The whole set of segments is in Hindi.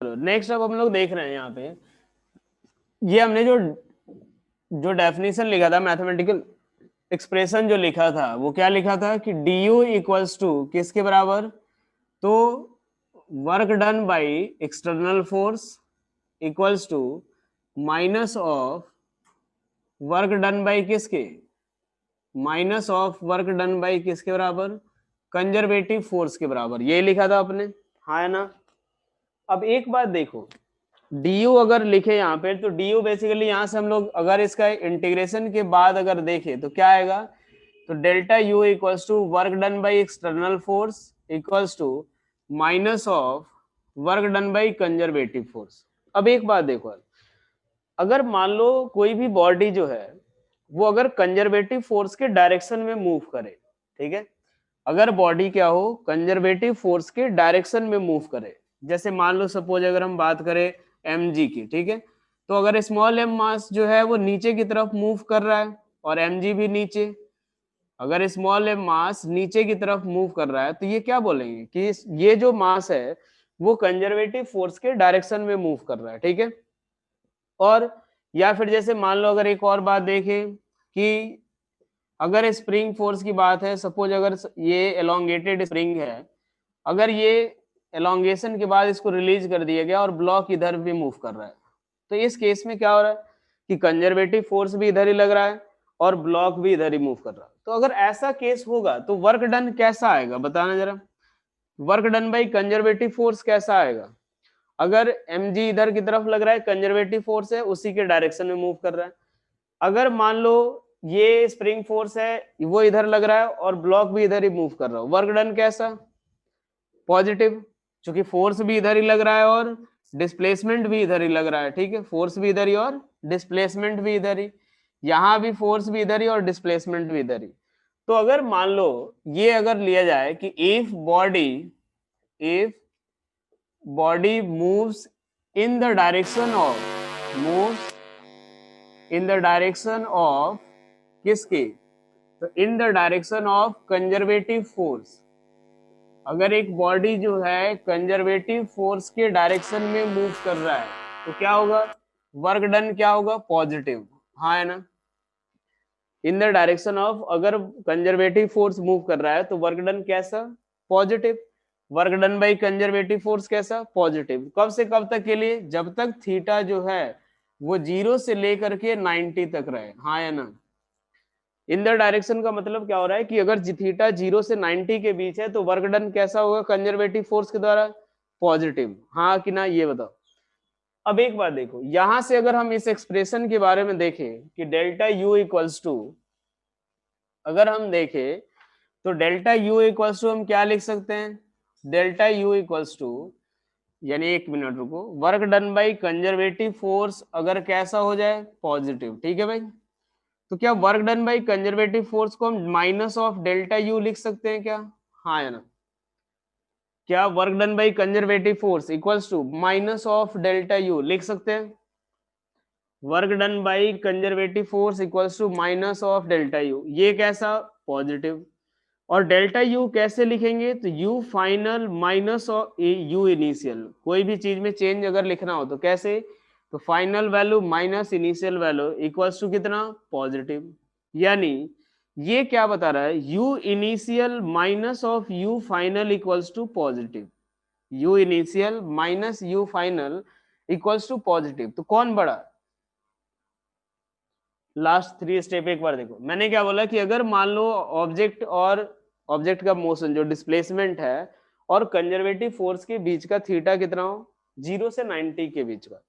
चलो नेक्स्ट अब हम लोग देख रहे हैं यहाँ पे, ये हमने जो जो डेफिनेशन लिखा था, मैथमेटिकल एक्सप्रेशन जो लिखा था, वो क्या लिखा था कि du इक्वल्स टू किसके बराबर, तो work done by external force equals to minus of work done by किसके, minus of work done by किसके बराबर, कंजर्वेटिव फोर्स के बराबर, ये लिखा था आपने, हाँ है ना। अब एक बात देखो, du अगर लिखे यहाँ पे तो du बेसिकली यहाँ से हम लोग अगर इसका इंटीग्रेशन के बाद अगर देखें तो क्या आएगा, तो delta u equals to work done by external force equals to minus of work done by conservative force. अब एक बात देखो, अगर मान लो कोई भी बॉडी जो है वो अगर कंजर्वेटिव फोर्स के डायरेक्शन में मूव करे, ठीक है, अगर बॉडी क्या हो कंजर्वेटिव फोर्स के डायरेक्शन में मूव करे, जैसे मान लो सपोज अगर हम बात करें mg की, ठीक है, तो अगर स्मॉल m मास जो है वो नीचे की तरफ मूव कर रहा है और mg भी नीचे, अगर स्मॉल m मास नीचे की तरफ मूव कर रहा है तो ये क्या बोलेंगे कि ये जो मास है वो कंजर्वेटिव फोर्स के डायरेक्शन में मूव कर रहा है, ठीक है। और या फिर जैसे मान लो अगर एक और बात देखें कि अगर स्प्रिंग फोर्स की बात है, सपोज अगर ये एलोंगेटेड स्प्रिंग है, अगर ये एलोंगेशन के बाद इसको रिलीज कर दिया गया और ब्लॉक इधर भी मूव कर रहा है, तो इस केस में क्या हो रहा है कि कंजर्वेटिव फोर्स भी इधर ही लग रहा है और ब्लॉक भी इधर ही मूव कर रहा है। तो अगर ऐसा केस होगा तो वर्क डन कैसा आएगा बताना जरा, work done by conservative force कैसा आएगा, अगर mg इधर की तरफ लग रहा है, कंजर्वेटिव फोर्स है उसी के डायरेक्शन में मूव कर रहा है, अगर मान लो ये स्प्रिंग फोर्स है वो इधर लग रहा है और ब्लॉक भी इधर ही मूव कर रहा है, वर्क डन कैसा, पॉजिटिव, क्योंकि फोर्स भी इधर ही लग रहा है और डिस्प्लेसमेंट भी इधर ही लग रहा है, ठीक है, फोर्स भी इधर ही और डिस्प्लेसमेंट भी इधर ही, यहां भी फोर्स भी इधर ही और डिस्प्लेसमेंट भी इधर ही। तो अगर मान लो ये अगर लिया जाए कि if body moves in the direction of, moves in the direction of किसके, तो in the direction of conservative force, अगर एक बॉडी जो है कंजर्वेटिव फोर्स के डायरेक्शन में मूव कर रहा है तो क्या होगा, वर्क डन क्या होगा, पॉजिटिव, हाँ है ना। इन द डायरेक्शन ऑफ अगर कंजर्वेटिव फोर्स मूव कर रहा है तो वर्क डन कैसा, positive, work done by conservative force कैसा, पॉजिटिव, कब से कब तक के लिए, जब तक थीटा जो है वो 0 से लेकर के 90 तक रहे, हाँ या ना। इन द डायरेक्शन का मतलब क्या हो रहा है कि अगर थीटा 0 से 90 के बीच है तो वर्क डन कैसा होगा कंजर्वेटिव फोर्स के द्वारा, पॉजिटिव, हाँ कि ना, ये बताओ। अब एक बात देखो, यहां से अगर हम इस एक्सप्रेशन के बारे में देखें कि डेल्टा u इक्वल्स टू, अगर हम देखें तो डेल्टा u इक्वल्स टू हम क्या लिख सकते हैं, डेल्टा u इक्वल्स टू, यानी एक मिनट रुको, work done by conservative force अगर कैसा हो जाए, पॉजिटिव, ठीक है भाई, तो क्या work done by conservative force को हम माइनस ऑफ डेल्टा यू लिख सकते हैं क्या, हाँ या ना, क्या work done by conservative force equals to minus of delta u लिख सकते हैं, work done by conservative force equals to minus of delta u, ये कैसा, पॉजिटिव, और डेल्टा यू कैसे लिखेंगे, तो you final minus of u initial, कोई भी चीज में चेंज अगर लिखना हो तो कैसे, तो final value minus initial value equals to कितना, पॉजिटिव, यानी ये क्या बता रहा है, u initial minus of u final equals to positive, u initial minus you final equals to positive, तो कौन बड़ा, लास्ट 3 स्टेप एक बार देखो, मैंने क्या बोला कि अगर मान लो ऑब्जेक्ट और ऑब्जेक्ट का मोशन जो डिस्प्लेसमेंट है और कंजर्वेटिव फोर्स के बीच का थीटा कितना हो, 0 से 90 के बीच का,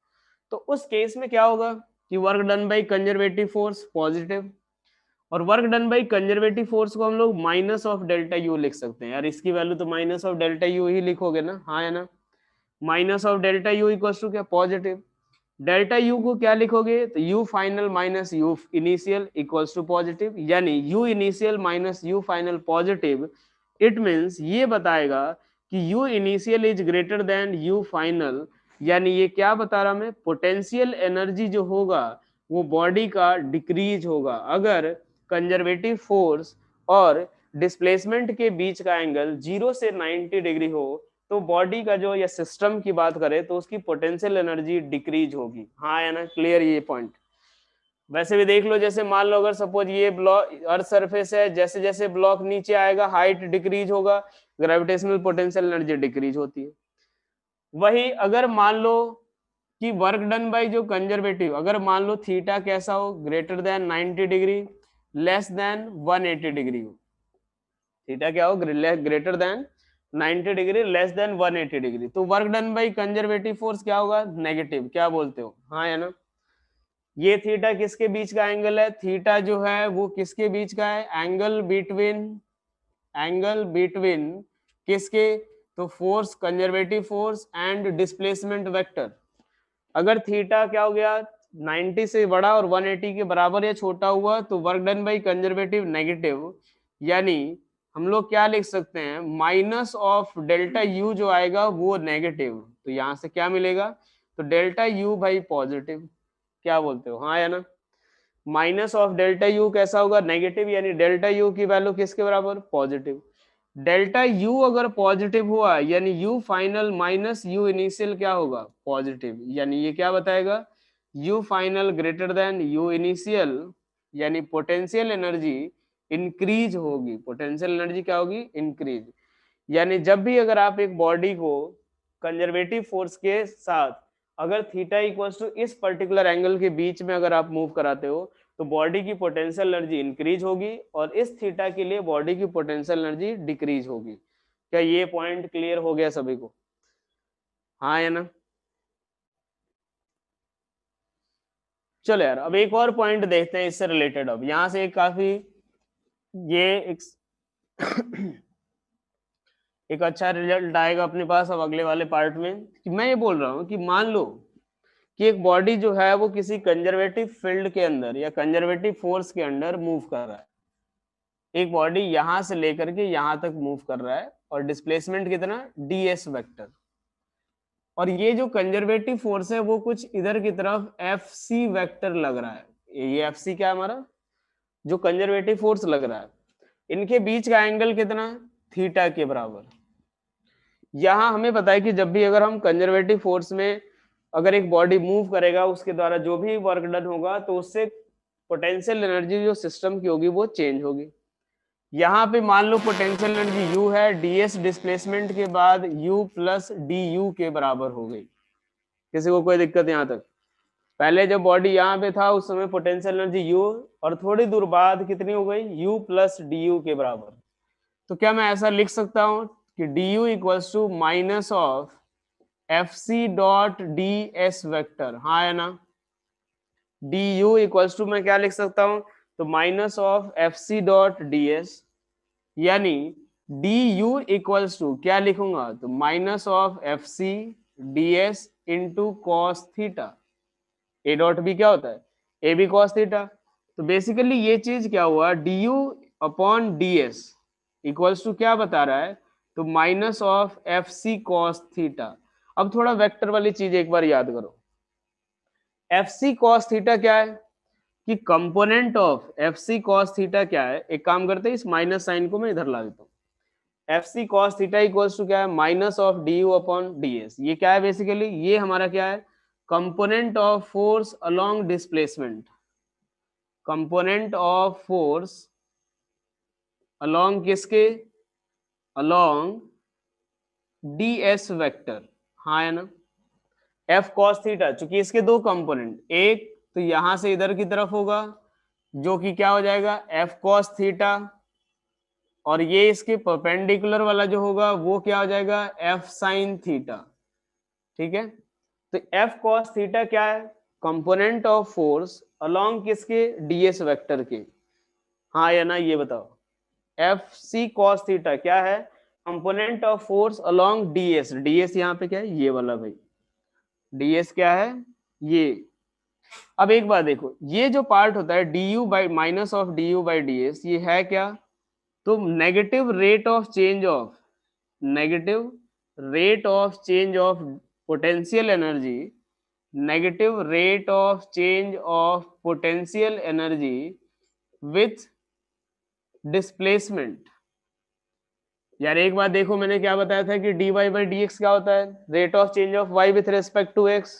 तो उस केस में क्या होगा कि work done by conservative force positive, और work done by conservative force को हम लोग माइनस ऑफ डेल्टा यू लिख सकते हैं, यार इसकी वैल्यू तो माइनस ऑफ डेल्टा यू ही लिखोगे ना, हाँ है ना, minus of delta you equals to क्या, पॉजिटिव, डेल्टा यू को क्या लिखोगे, तो you final minus you initial equals to positive, यानी you initial minus you final positive, it means ये बताएगा कि U initial is greater than U final, यानी ये क्या बता रहा मैं, पोटेंशियल एनर्जी जो होगा वो बॉडी का डिक्रीज होगा अगर कंजर्वेटिव फोर्स और डिस्प्लेसमेंट के बीच का एंगल 0 से 90 डिग्री हो, तो बॉडी का जो या सिस्टम की बात करें तो उसकी पोटेंशियल एनर्जी डिक्रीज होगी। हाँ है ना, क्लियर ये पॉइंट। वैसे भी देख लो, जैसे मान लो अगर सपोज ये ब्लॉक अर्थ सरफेस है, जैसे जैसे ब्लॉक नीचे आएगा हाइट डिक्रीज होगा, ग्रेविटेशनल पोटेंशियल एनर्जी डिक्रीज होती है। वही अगर मान लो कि वर्क डन बाय जो कंजर्वेटिव, अगर मान लो थीटा कैसा हो, greater than 90 degree less than 180 degree हो, थीटा क्या हो, greater than 90 degree less than 180 degree, तो work done by conservative force क्या होगा, नेगेटिव। क्या बोलते हो, हाँ है ना। ये थीटा किसके बीच का एंगल है, थीटा जो है वो किसके बीच का है, एंगल बिटवीन किसके, तो force, conservative force and displacement vector. अगर थीटा क्या हो गया 90 से बड़ा और 180 के बराबर या छोटा हुआ तो work done by conservative negative, यानी हम लोग क्या लिख सकते हैं, माइनस ऑफ डेल्टा यू जो आएगा वो नेगेटिव, तो यहां से क्या मिलेगा, तो डेल्टा यू भाई पॉजिटिव। क्या बोलते हो, हाँ या ना। माइनस ऑफ डेल्टा यू कैसा होगा, नेगेटिव, यानी डेल्टा यू की वैल्यू किसके बराबर, पॉजिटिव। डेल्टा यू अगर पॉजिटिव हुआ यानी you final minus you initial क्या होगा, पॉजिटिव, यानी ये क्या बताएगा, you final greater than you initial, यानी पोटेंशियल एनर्जी इंक्रीज होगी। पोटेंशियल एनर्जी क्या होगी, इंक्रीज। यानी जब भी अगर आप एक बॉडी को कंजर्वेटिव फोर्स के साथ अगर थीटा इक्वल्स टू इस पर्टिकुलर एंगल के बीच में अगर आप मूव कराते हो तो बॉडी की पोटेंशियल एनर्जी इंक्रीज होगी, और इस थीटा के लिए बॉडी की पोटेंशियल एनर्जी डिक्रीज होगी। क्या ये पॉइंट क्लियर हो गया सभी को, हाँ या ना। चलो यार, अब एक और पॉइंट देखते हैं इससे रिलेटेड। अब यहां से काफी ये एक एक अच्छा रिजल्ट आएगा अपने पास अब अगले वाले पार्ट में, कि मैं ये बोल रहा हूं कि मान लो कि एक बॉडी जो है वो किसी कंजर्वेटिव फील्ड के अंदर या कंजर्वेटिव फोर्स के अंडर मूव कर रहा है। एक बॉडी यहां से लेकर के यहां तक मूव कर रहा है और डिस्प्लेसमेंट कितना, ds वेक्टर। और ये जो कंजर्वेटिव फोर्स है वो कुछ इधर की तरफ fc वेक्टर लग रहा है। ये fc क्या है हमारा, जो कंजर्वेटिव फोर्स लग रहा है, इनके बीच का एंगल कितना, थीटा के बराबर। यहां हमें पता है कि जब भी अगर हम कंजर्वेटिव फोर्स में अगर एक बॉडी मूव करेगा उसके द्वारा जो भी वर्क डन होगा तो उससे पोटेंशियल एनर्जी जो सिस्टम की होगी वो चेंज होगी। यहाँ पे मान लो पोटेंशियल एनर्जी u है, ds डिस्प्लेसमेंट के बाद u प्लस du के बराबर हो गई। किसी को कोई दिक्कत यहाँ तक, पहले जब बॉडी यहाँ पे था उस समय पोटेंशियल एनर्जी u, और थोड़ी दूर बाद कितनी हो गई, u प्लस du के बराबर। तो क्या मैं ऐसा लिख सकता हूँ कि du equals to minus of fc dot ds vector, हाँ है ना। du इक्वल्स टू मैं क्या लिख सकता हूँ, तो minus of fc dot ds, यानी du इक्वल्स टू क्या लिखूंगा, तो minus of fc ds into cos theta. A dot B क्या होता है, ए बी कॉस थीटा। तो बेसिकली ये चीज क्या हुआ, du upon ds equals to क्या बता रहा है, तो minus of fc cos theta. अब थोड़ा वेक्टर वाली चीज एक बार याद करो, fc कॉस थीटा क्या है, कि component of fc cos theta क्या है, एक काम करते हैं इस माइनस साइन को मैं इधर ला देता हूँ। fc cos theta equals to क्या है, minus of du upon ds। ये क्या है बेसिकली, ये हमारा क्या है, component of force along displacement, component of force along किसके, अलोंग ds वेक्टर, हाँ है ना। f cos थीटा, चूंकि इसके दो कंपोनेंट, एक तो यहां से इधर की तरफ होगा जो कि क्या हो जाएगा f cos थीटा, और ये इसके परपेंडिकुलर वाला जो होगा वो क्या हो जाएगा, f sin थीटा। ठीक है, तो f cos थीटा क्या है, कंपोनेंट ऑफ फोर्स अलोंग किसके, ds वेक्टर के, हाँ या ना ये बताओ। एफ सी कॉस थीटा क्या है, component of force along ds यहाँ पे क्या है, ये वाला भाई, ds क्या है ये। अब एक बात देखो, ये जो पार्ट होता है du by minus of du by ds, ये है क्या, तो negative rate of change of, negative rate of change of potential energy, negative rate of change of potential energy with displacement, यार एक बात देखो, मैंने क्या बताया था कि dy बाई डी एक्स क्या होता है, rate of change of y with respect to x।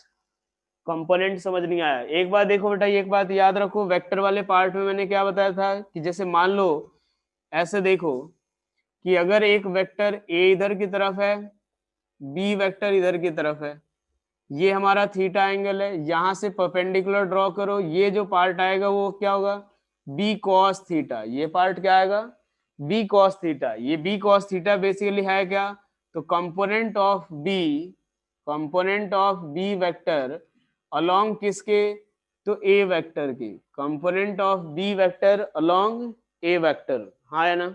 Component समझ नहीं आया, एक बात देखो बेटा, एक बात याद रखो, वेक्टर वाले पार्ट में मैंने क्या बताया था कि जैसे मान लो ऐसे देखो कि अगर एक वेक्टर a इधर की तरफ है, b वेक्टर इधर की तरफ है, ये हमारा थीटा एंगल है, यहां से परपेंडिकुलर ड्रॉ करो, ये जो पार्ट आएगा वो क्या होगा, b cos थीटा, ये पार्ट क्या आएगा, b cos थीटा। ये b cos थीटा बेसिकली है क्या, तो component of b vector along किसके, तो a वेक्टर की, component of b vector along a vector, हाँ है ना।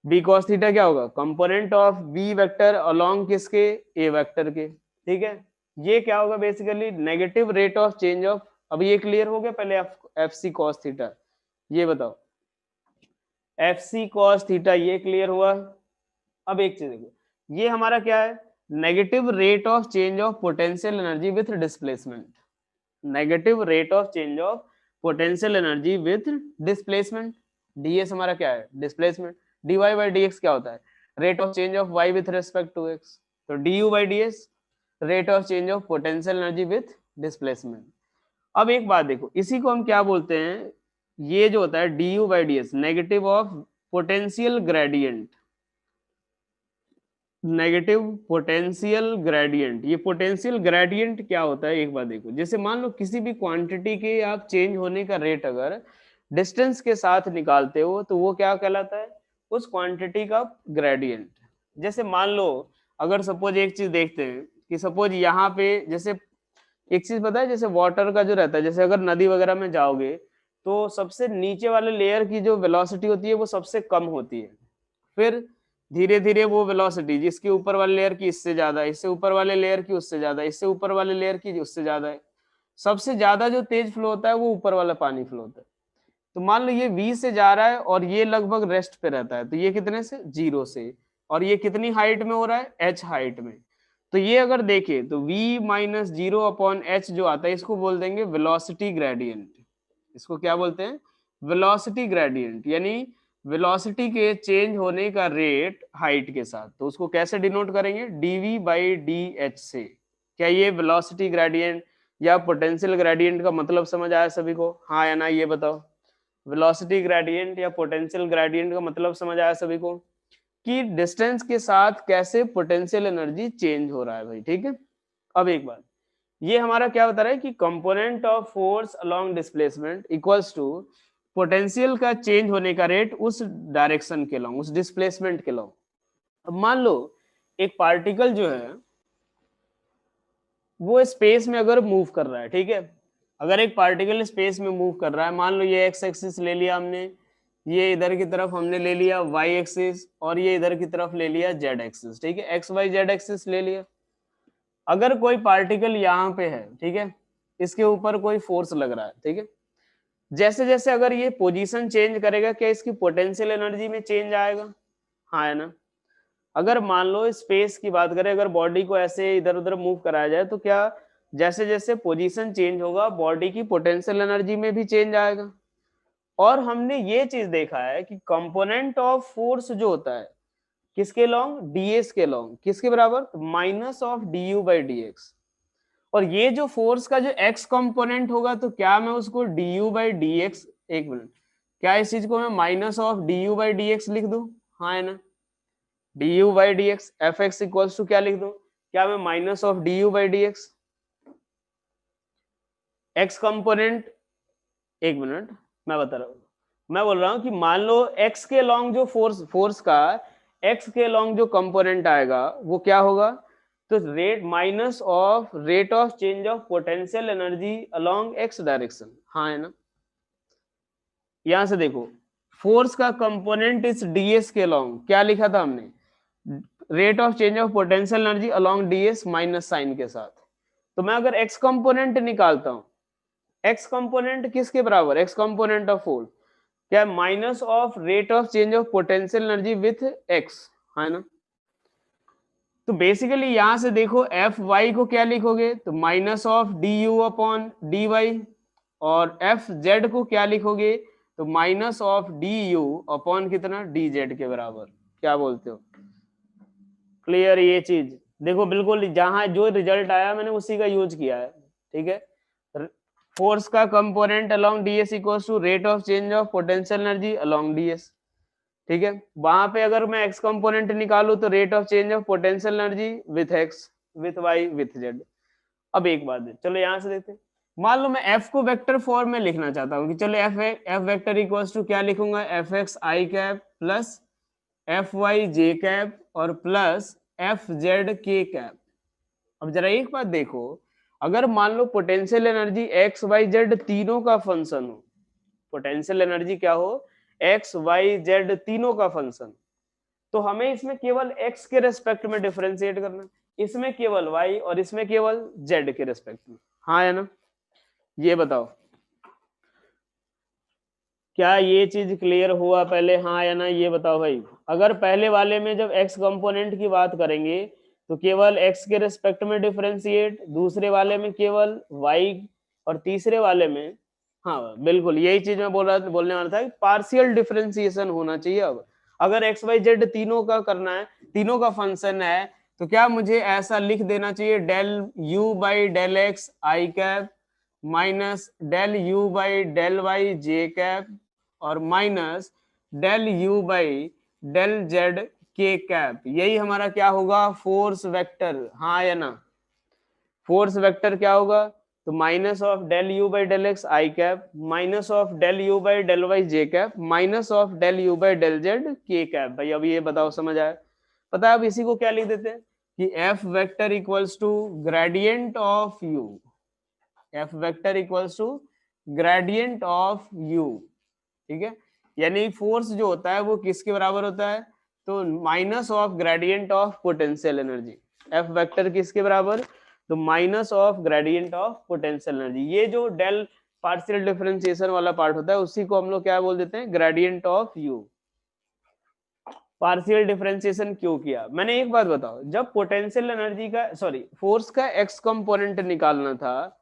b cos थीटा क्या होगा, component of b vector along किसके, a वेक्टर के, ठीक है। ये क्या होगा basically, negative rate of change of, अब ये क्लियर हो गया, पहले एफ सी कॉस थीटा, ये बताओ एफ सी कॉस थीटा, ये क्लियर हुआ। अब एक चीज देखो, ये हमारा क्या है, negative rate of change of potential energy with displacement, negative rate of change of potential energy with displacement. ds हमारा क्या है, डिस्प्लेसमेंट। dy बाई dx क्या होता है, rate of change of y with respect to x। तो du by ds rate of change of potential energy with displacement. अब एक बात देखो, इसी को हम क्या बोलते हैं, ये जो होता है du by ds, negative of potential gradient, negative potential gradient. ये पोटेंशियल ग्रेडियंट क्या होता है, एक बार देखो, जैसे मान लो किसी भी क्वांटिटी के आप चेंज होने का रेट अगर डिस्टेंस के साथ निकालते हो तो वो क्या कहलाता है, उस क्वांटिटी का ग्रेडियंट। जैसे मान लो अगर सपोज एक चीज देखते हैं कि सपोज यहाँ पे, जैसे एक चीज पता है, जैसे वाटर का जो रहता है, जैसे अगर नदी वगैरह में जाओगे तो सबसे नीचे वाले लेयर की जो वेलोसिटी होती है वो सबसे कम होती है, फिर धीरे धीरे वो वेलोसिटी जिसके ऊपर वाले लेयर की इससे ज्यादा, इससे ऊपर वाले लेयर की उससे ज्यादा, इससे ऊपर वाले लेयर की उससे ज्यादा है, सबसे ज्यादा जो तेज फ्लो होता है वो ऊपर वाला पानी फ्लो होता है। तो मान लो ये v से जा रहा है और ये लगभग रेस्ट पे रहता है, तो ये कितने से, 0 से, और ये कितनी हाइट में हो रहा है, h हाइट में। तो ये अगर देखे तो v माइनस 0 अपॉन h जो आता है इसको बोल देंगे वेलोसिटी ग्रेडियंट। इसको क्या बोलते हैं, वेलोसिटी ग्रेडियंट, यानी वेलोसिटी के चेंज होने का रेट हाइट के साथ। तो उसको कैसे डिनोट करेंगे, dv बाई डी से। क्या ये वेलोसिटी ग्रेडियंट या पोटेंशियल ग्रेडियंट का मतलब समझ आया सभी को, हाँ या ना, ये बताओ। वेलोसिटी ग्रेडियंट या पोटेंशियल ग्रेडियंट का मतलब समझ आया सभी को कि डिस्टेंस के साथ कैसे पोटेंशियल एनर्जी चेंज हो रहा है भाई, ठीक है। अब एक बात, ये हमारा क्या बता रहा है कि component of force along displacement equals to potential का चेंज होने का रेट उस डायरेक्शन के लॉन्ग, उस डिस्प्लेसमेंट के लॉन्ग। अब मान लो एक पार्टिकल जो है वो स्पेस में अगर मूव कर रहा है, ठीक है, अगर एक पार्टिकल स्पेस में मूव कर रहा है, मान लो ये एक्स एक्सिस ले लिया हमने, ये इधर की तरफ हमने ले लिया वाई एक्सिस, और ये इधर की तरफ ले लिया जेड एक्सिस, ठीक है, एक्स वाई जेड एक्सिस ले लिया। अगर कोई पार्टिकल यहाँ पे है, ठीक है, इसके ऊपर कोई फोर्स लग रहा है, ठीक है, जैसे जैसे अगर ये पोजीशन चेंज करेगा क्या इसकी पोटेंशियल एनर्जी में चेंज आएगा, हाँ है ना। अगर मान लो स्पेस की बात करें, अगर बॉडी को ऐसे इधर उधर मूव कराया जाए तो क्या जैसे जैसे पोजीशन चेंज होगा बॉडी की पोटेंशियल एनर्जी में भी चेंज आएगा। और हमने ये चीज देखा है कि कंपोनेंट ऑफ फोर्स जो होता है किसके लॉन्ग, डीएस के लॉन्ग, किसके बराबर, minus of d you by D x. और ये जो फोर्स का जो एक्स कंपोनेंट होगा तो क्या मैं उसको d you by D x, एक मिनट, क्या इस चीज को मैं minus of d you by D x लिख दूं, हाँ है ना, d you by D x f x equals to क्या लिख दूं, क्या मैं minus of d you by D x, x component, एक मिनट मैं बता रहा हूं, मैं बोल रहा हूं कि मान लो एक्स के लॉन्ग जो फोर्स का एक्स के लॉन्ग जो कंपोनेंट आएगा वो क्या होगा, तो rate minus of rate of change of potential energy along x direction, हाँ है ना। यहां से देखो फोर्स का कंपोनेंट इस डीएस के लॉन्ग क्या लिखा था हमने, rate of change of potential energy along d s minus sign के साथ। तो मैं अगर एक्स कंपोनेंट निकालता हूं, एक्स कंपोनेंट किसके बराबर, एक्स कंपोनेंट ऑफ फोर्स क्या, minus of rate of change of potential energy with x, है ना। तो बेसिकली यहां से देखो एफ वाई को क्या लिखोगे, तो minus of d u upon d y, और एफ जेड को क्या लिखोगे, तो minus of d u upon कितना, डी जेड के बराबर। क्या बोलते हो? क्लियर ये चीज देखो, बिल्कुल जहां जो रिजल्ट आया मैंने उसी का यूज किया है, ठीक है। फोर्स का component along d s equals to rate of change of potential energy along d s, ठीक है। वहां पे अगर मैं एक्स कंपोनेंट निकालू तो rate of change of potential energy with x with y with z. अब एक बात है, चलो यहां से देखते हैं। मान लो मैं एफ को वेक्टर फॉर्म में लिखना चाहता हूँ कि चलो एफ वेक्टर इक्वल्स टू क्या लिखूंगा, एफ एक्स आई कैप प्लस एफ वाई जे कैप और प्लस एफ जेड के कैप। अब जरा एक बात देखो, अगर मान लो potential energy x y z तीनों का फंक्शन हो, पोटेंशियल एनर्जी क्या हो, एक्स वाई जेड तीनों का फंक्शन, तो हमें इसमें केवल एक्स के रेस्पेक्ट में डिफरेंशिएट करना, इसमें केवल वाई और इसमें केवल जेड के रेस्पेक्ट में। हाँ है ना? ये बताओ क्या ये चीज क्लियर हुआ पहले, हाँ या ना? ये बताओ भाई। अगर पहले वाले में जब एक्स कंपोनेंट की बात करेंगे तो केवल एक्स के रेस्पेक्ट में डिफरेंशिएट, दूसरे वाले में केवल वाई, और तीसरे वाले में, हाँ बिल्कुल यही चीज मैं बोलने वाला था कि पार्शियल डिफरेंशिएशन होना चाहिए। अब अगर एक्स वाई जेड तीनों का करना है, तीनों का फंक्शन है, तो क्या मुझे ऐसा लिख देना चाहिए, del you by del x I cap minus del you by del Y J cap और minus del you by del Z के कैप। यही हमारा क्या होगा, फोर्स वेक्टर, हाँ या ना? फोर्स वेक्टर क्या होगा, तो minus of del you by del x I cap minus of del you by del Y J cap minus of del you by del Z के कैप। भाई अब ये बताओ, समझ आया? पता है अब इसी को क्या लिख देते हैं कि f vector equals to gradient of u, f vector equals to gradient of u, ठीक है। यानी फोर्स जो होता है वो किसके बराबर होता है, तो minus of gradient of potential energy. F vector किसके बराबर, तो minus of gradient of potential energy. ये जो डेल पार्शियल डिफरेंशिएशन वाला पार्ट होता है उसी को हम लोग क्या बोल देते हैं, gradient of you. Partial differentiation क्यों किया? मैंने एक बात बताओ, जब पोटेंशियल एनर्जी का सॉरी फोर्स का एक्स कंपोनेंट निकालना था,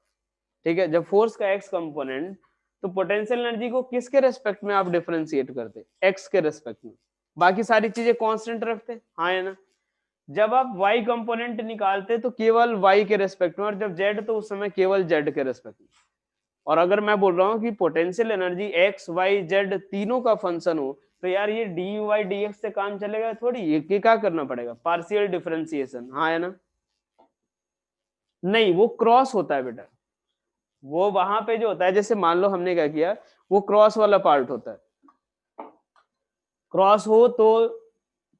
ठीक है, जब फोर्स का एक्स कंपोनेंट, तो पोटेंशियल एनर्जी को किसके रेस्पेक्ट में आप डिफरेंशिएट करते, एक्स के रेस्पेक्ट में, बाकी सारी चीजें कांस्टेंट रखते, हाँ है ना? जब आप वाई कंपोनेंट निकालते तो केवल वाई के रेस्पेक्ट में, और जब जेड तो उस समय केवल जेड के रेस्पेक्ट में। और अगर मैं बोल रहा हूँ कि potential energy x y z तीनों का फंक्शन हो, तो यार ये डी वाई डी एक्स से काम चलेगा थोड़ी, ये क्या करना पड़ेगा, पार्शियल डिफरेंशिएशन, हाँ है ना? नहीं, वो क्रॉस होता है बेटा, वो वहां पे जो होता है, जैसे मान लो हमने क्या किया, वो क्रॉस वाला पार्ट होता है, क्रॉस हो तो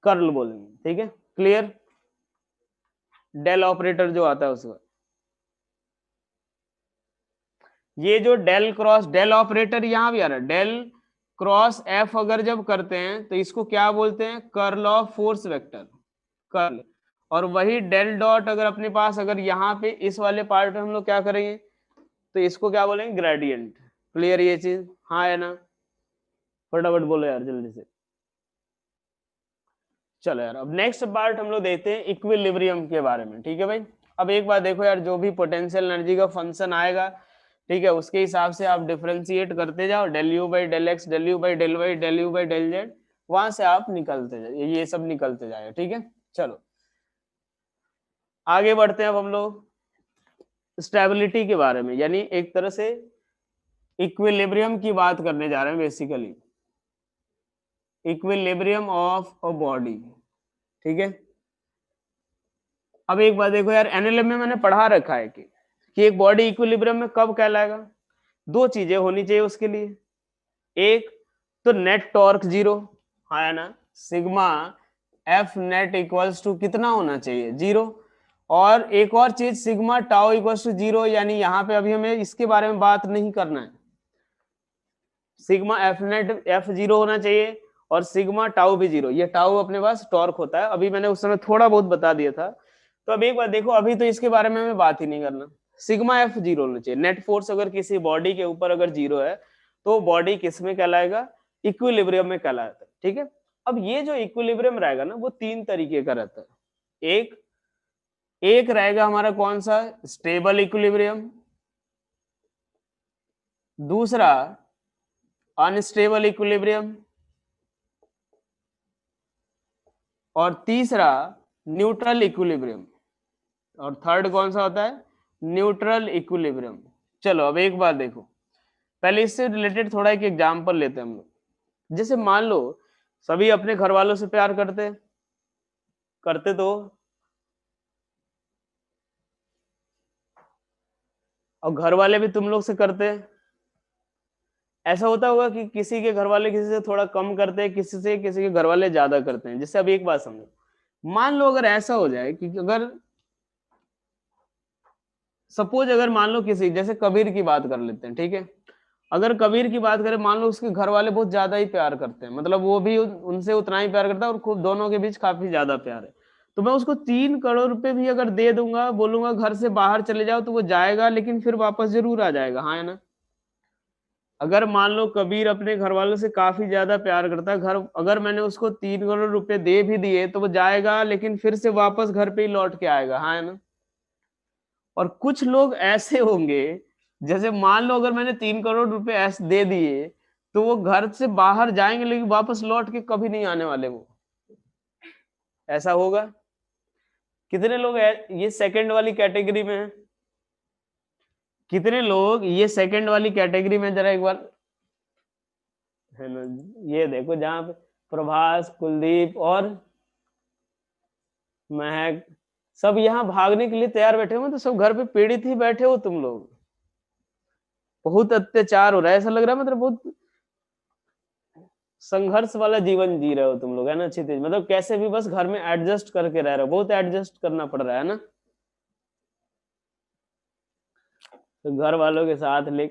कर्ल बोलेंगे, ठीक है, क्लियर? डेल ऑपरेटर जो आता है उसका, ये जो डेल क्रॉस डेल ऑपरेटर यहां भी आ रहा है, डेल क्रॉस एफ अगर जब करते हैं तो इसको क्या बोलते हैं, curl of force vector, curl. और वही डेल डॉट अगर अपने पास अगर यहाँ पे इस वाले पार्ट में हम लोग क्या करेंगे, तो इसको क्या बोलेंगे, ग्रेडियंट। क्लियर ये चीज, हाँ है ना? फटाफट बोलो यार जल्दी से। चलो यार, अब नेक्स्ट पार्ट हम लोग देखते हैं इक्विलिब्रियम के बारे में, ठीक है भाई। अब एक बात देखो यार, जो भी पोटेंशियल एनर्जी का फंक्शन आएगा, ठीक है, उसके हिसाब से आप डिफरेंशिएट करते जाओ, del you by del x, del you by del y, del you by del z, वहां से आप निकलते जाए, ये सब निकलते जाए, ठीक है। चलो आगे बढ़ते हैं, अब हम लोग स्टेबिलिटी के बारे में, यानी एक तरह से इक्विलिब्रियम की बात करने जा रहे हैं basically, equilibrium of a body, ठीक है। अब एक बात देखो यार, एनएलएम में मैंने पढ़ा रखा है कि एक बॉडी इक्विलिब्रियम में कब कहलाएगा, दो चीजें होनी चाहिए उसके लिए, एक तो नेट टॉर्क जीरो, हाँ है ना, sigma f net equals to कितना होना चाहिए, जीरो। और एक और चीज sigma tau equals to zero, यानी यहाँ पे अभी हमें इसके बारे में बात नहीं करना है, sigma f net F zero होना चाहिए और सिग्मा टाउ भी जीरो। ये टाउ अपने पास टॉर्क होता है, अभी मैंने उस समय थोड़ा बहुत बता दिया था। तो अब एक बार देखो, अभी तो इसके बारे में हमें बात ही नहीं करना, सिग्मा एफ जीरो होना चाहिए। नेट फोर्स अगर किसी बॉडी के ऊपर अगर जीरो है तो बॉडी किस में कहलाएगा, इक्विलिब्रियम में कहलाता है, ठीक है। अब ये जो इक्विलिब्रियम रहेगा ना, वो तीन तरीके का रहता है। एक रहेगा हमारा कौन सा, स्टेबल इक्विलिब्रियम, दूसरा अनस्टेबल इक्विलिब्रियम, और तीसरा न्यूट्रल इक्विलिब्रियम, और थर्ड कौन सा होता है, न्यूट्रल इक्विलिब्रियम। चलो अब एक बात देखो, पहले इससे रिलेटेड थोड़ा एक एग्जांपल लेते हैं हम लोग। जैसे मान लो सभी अपने घर वालों से प्यार करते करते तो, और घर वाले भी तुम लोग से करते हैं। ऐसा होता होगा कि किसी के घर वाले किसी से थोड़ा कम करते हैं, किसी के घर वाले ज्यादा करते हैं। जैसे अब एक बात समझो, मान लो अगर ऐसा हो जाए कि अगर सपोज अगर मान लो किसी, जैसे कबीर की बात कर लेते हैं, ठीक है, अगर कबीर की बात करें, मान लो उसके घर वाले बहुत ज्यादा ही प्यार करते हैं, मतलब वो भी उनसे उतना ही प्यार करता है और खूब दोनों के बीच काफी ज्यादा प्यार है, तो मैं उसको 3 करोड़ रुपए भी अगर दे दूंगा, बोलूंगा घर से बाहर चले जाओ, तो वो जाएगा, लेकिन फिर वापस जरूर आ जाएगा, हाँ है ना। अगर मान लो कबीर अपने घर वालों से काफी ज्यादा प्यार करता है, घर अगर मैंने उसको 3 करोड़ रुपए दे भी दिए तो वो जाएगा, लेकिन फिर से वापस घर पे ही लौट के आएगा, हाँ है ना। और कुछ लोग ऐसे होंगे, जैसे मान लो अगर मैंने 3 करोड़ रुपए ऐसे दे दिए, तो वो घर से बाहर जाएंगे लेकिन वापस लौट के कभी नहीं आने वाले वो। ऐसा होगा। कितने लोग ये सेकंड वाली कैटेगरी में हैं? कितने लोग ये सेकंड वाली कैटेगरी में, जरा एक बार, है ना, ये देखो जहां पे प्रभास, कुलदीप और महक सब यहाँ भागने के लिए तैयार बैठे हो, तो सब घर पे पीड़ित ही बैठे हो तुम लोग। बहुत अत्याचार हो रहा है, ऐसा लग रहा है, मतलब बहुत संघर्ष वाला जीवन जी रहे हो तुम लोग, है ना, क्षितिज, मतलब कैसे भी बस घर में एडजस्ट करके रह रहे हो, बहुत एडजस्ट करना पड़ रहा है ना। तो घर वालों के साथ ले,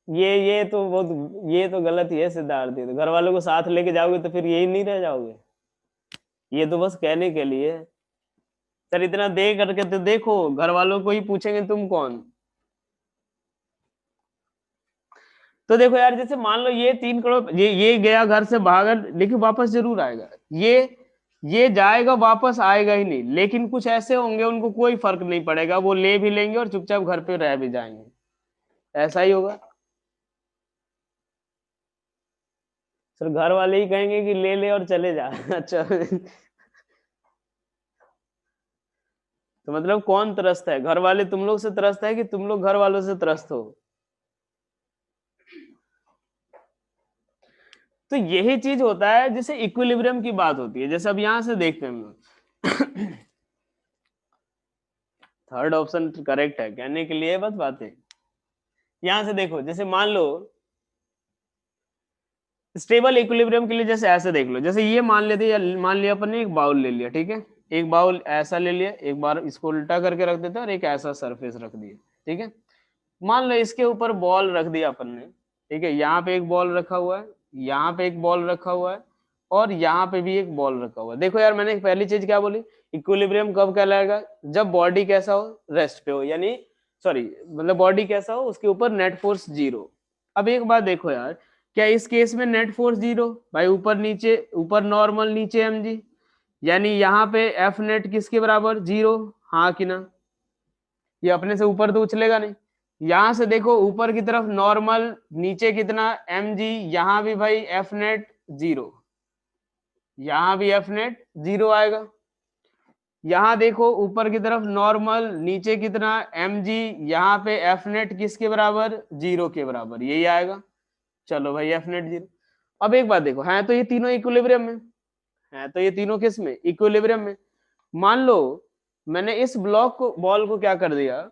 ये तो बहुत, ये तो गलत ही है सिद्धार्थ, ये तो घर वालों को साथ लेके जाओगे तो फिर यही नहीं रह जाओगे, ये तो बस कहने के लिए। सर इतना दे करके तो देखो, घर वालों को ही पूछेंगे तुम कौन। तो देखो यार, जैसे मान लो ये 3 करोड़, ये गया घर से भागर, लेकिन वापस जरूर आएगा। ये जाएगा, वापस आएगा ही नहीं। लेकिन कुछ ऐसे होंगे उनको कोई फर्क नहीं पड़ेगा, वो ले भी लेंगे और चुपचाप घर पे रह भी जाएंगे। ऐसा ही होगा। सर घर वाले ही कहेंगे कि ले ले और चले जा। अच्छा। तो मतलब कौन त्रस्त है, घर वाले तुम लोग से त्रस्त है कि तुम लोग घर वालों से त्रस्त हो? तो यही चीज होता है जिसे इक्विलिब्रियम की बात होती है। जैसे अब यहां से देखते हैं हम लोग। थर्ड ऑप्शन करेक्ट है कहने के लिए बस बातें। यहां से देखो, जैसे मान लो स्टेबल इक्विलिब्रियम के लिए, जैसे ऐसे देख लो, जैसे ये मान लेते, या मान लिया अपन ने एक बाउल ले लिया, ठीक है, एक बाउल ऐसा ले लिया, एक बार इसको उल्टा करके रख देते हैं और एक ऐसा सरफेस रख दिया, ठीक है। मान लो इसके ऊपर बॉल रख दिया अपन ने, ठीक है, यहाँ पे एक बॉल रखा हुआ है, यहाँ पे एक बॉल रखा हुआ है, और यहाँ पे भी एक बॉल रखा हुआ है। देखो यार, मैंने पहली चीज क्या बोली, इक्विलिब्रियम कब कहलाएगा, जब बॉडी कैसा हो, रेस्ट पे हो, यानी सॉरी, मतलब बॉडी कैसा हो, उसके ऊपर नेट फोर्स 0। अब एक बात देखो यार, क्या इस केस में नेट फोर्स 0? भाई ऊपर नीचे, ऊपर नॉर्मल, नीचे mg, यानी यहाँ पे एफ नेट किसके बराबर, 0, हाँ कि ना। ये अपने से ऊपर तो उछलेगा नहीं। यहां से देखो ऊपर की तरफ नॉर्मल, नीचे कितना mg, यहाँ भी भाई एफ नेट 0, यहाँ भी एफ नेट 0 आएगा। यहाँ देखो ऊपर की तरफ नॉर्मल, नीचे कितना mg, यहाँ पे एफ नेट किसके बराबर, 0 के बराबर, यही आएगा। चलो भाई एफ नेट 0। अब एक बात देखो, है तो ये तीनों इक्विलिब्रियम में, है तो ये तीनों किस में, इक्विलिब्रियम में। मान लो मैंने इस ब्लॉक को, बॉल को क्या कर दिया,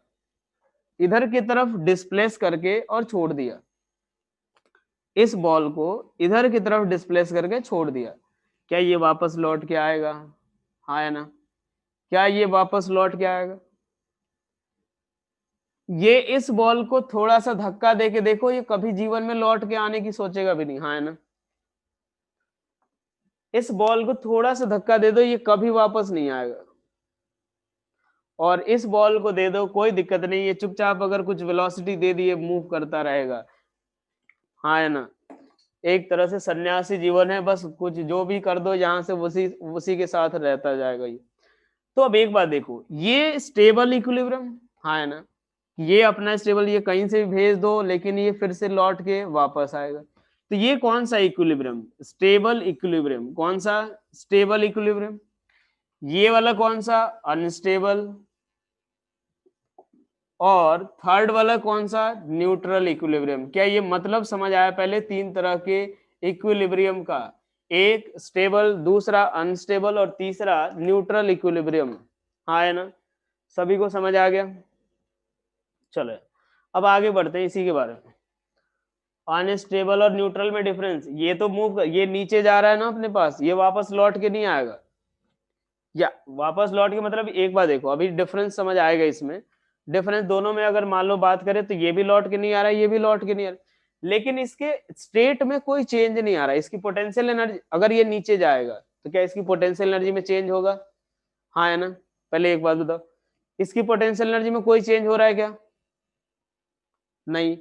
इधर की तरफ डिस्प्लेस करके और छोड़ दिया, इस बॉल को इधर की तरफ डिस्प्लेस करके छोड़ दिया, क्या ये वापस लौट के आएगा, हाँ या ना। क्या ये वापस लौट के आएगा? ये इस बॉल को थोड़ा सा धक्का देके देखो, ये कभी जीवन में लौट के आने की सोचेगा भी नहीं, हाँ है ना। इस बॉल को थोड़ा सा धक्का दे दो, ये कभी वापस नहीं आएगा। और इस बॉल को दे दो, कोई दिक्कत नहीं, ये चुपचाप अगर कुछ वेलोसिटी दे दिए मूव करता रहेगा, हाँ है ना। एक तरह से सन्यासी जीवन है, बस कुछ जो भी कर दो यहाँ से उसी उसी के साथ रहता जाएगा ये। तो अब एक बात देखो, ये स्टेबल इक्विलिब्रियम, हाँ है ना, ये अपना स्टेबल, ये कहीं से भी भेज दो लेकिन ये फिर से लौट के वापस आएगा। तो ये कौन सा इक्विलिब्रियम, स्टेबल इक्विलिब्रियम, कौन सा, स्टेबल इक्विलिब्रियम। ये वाला कौन सा, अनस्टेबल, और थर्ड वाला कौन सा, न्यूट्रल इक्विलिब्रियम। क्या ये मतलब समझ आया पहले तीन तरह के इक्विलिब्रियम का, एक स्टेबल, दूसरा अनस्टेबल और तीसरा न्यूट्रल इक्विलिब्रियम। हाँ है ना, सभी को समझ आ गया। चलो अब आगे बढ़ते हैं इसी के बारे में। अनस्टेबल और न्यूट्रल में डिफरेंस, ये तो ये नीचे जा रहा है ना अपने पास, ये वापस लौट के नहीं आएगा, या वापस लौट के मतलब एक बार देखो अभी डिफरेंस समझ आएगा इसमें। डिफरेंस दोनों में अगर मान लो बात करें तो ये भी लौट के नहीं आ रहा है, ये भी लौट के नहीं आ रहा है, लेकिन इसके स्टेट में कोई चेंज नहीं आ रहा है। इसकी पोटेंशियल एनर्जी अगर ये नीचे जाएगा तो क्या इसकी पोटेंशियल एनर्जी में चेंज होगा, हाँ है ना। पहले एक बात बताओ, इसकी पोटेंशियल एनर्जी में कोई चेंज हो रहा है क्या, नहीं।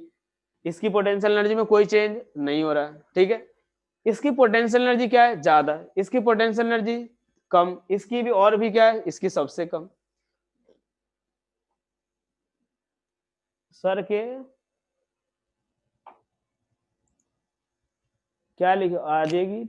इसकी पोटेंशियल एनर्जी में कोई चेंज नहीं हो रहा है, ठीक है। इसकी पोटेंशियल एनर्जी क्या है, ज्यादा, इसकी पोटेंशियल एनर्जी कम, इसकी भी और भी क्या है, इसकी सबसे कम। सर के क्या लिखो आ जाएगी,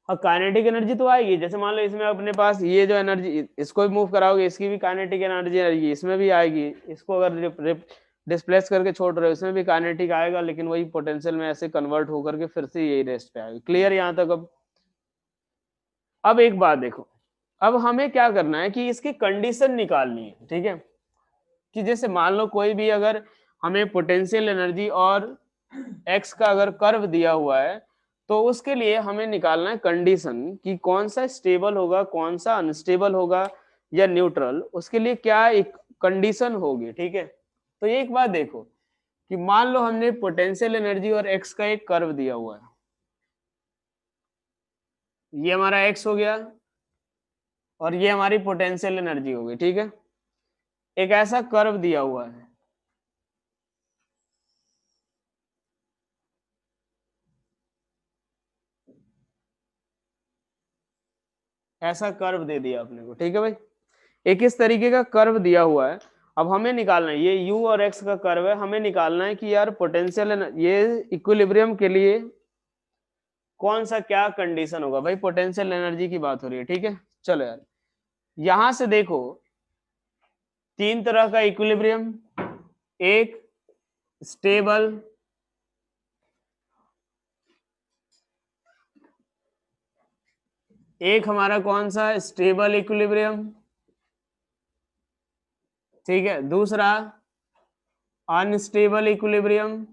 और काइनेटिक एनर्जी तो आएगी। जैसे मान लो इसमें अपने पास ये जो एनर्जी, इसको भी मूव कराओगे, इसकी भी काइनेटिक एनर्जी आएगी, इसमें भी आएगी। इसको अगर डिस्प्लेस करके छोड़ रहे हो, इसमें भी काइनेटिक आएगा, लेकिन वही पोटेंशियल में ऐसे कन्वर्ट होकर के फिर से यही रेस्ट पे आएगा। क्लियर यहाँ तक। अब एक बात देखो, अब हमें क्या करना है कि इसकी कंडीशन निकालनी है, ठीक है। कि जैसे मान लो कोई भी अगर हमें पोटेंशियल एनर्जी और एक्स का अगर कर्व दिया हुआ है, तो उसके लिए हमें निकालना है कंडीशन कि कौन सा स्टेबल होगा, कौन सा अनस्टेबल होगा या न्यूट्रल। उसके लिए क्या एक कंडीशन होगी, ठीक है। तो एक बात देखो कि मान लो हमने पोटेंशियल एनर्जी और एक्स का एक कर्व दिया हुआ है, ये हमारा एक्स हो गया और ये हमारी पोटेंशियल एनर्जी हो गई, ठीक है। एक ऐसा कर्व दिया हुआ है, ऐसा कर्व दे दिया अपने को, ठीक है भाई। एक इस तरीके का कर्व दिया हुआ है। अब हमें निकालना है, ये u और x का कर्व है, हमें निकालना है कि यार पोटेंशियल, ये इक्विलिब्रियम के लिए कौन सा क्या कंडीशन होगा। भाई पोटेंशियल एनर्जी की बात हो रही है, ठीक है। चलो यार यहां से देखो, तीन तरह का इक्विलिब्रियम, एक स्टेबल, एक हमारा कौन सा स्टेबल इक्विलिब्रियम, ठीक है, दूसरा अनस्टेबल इक्विलिब्रियम,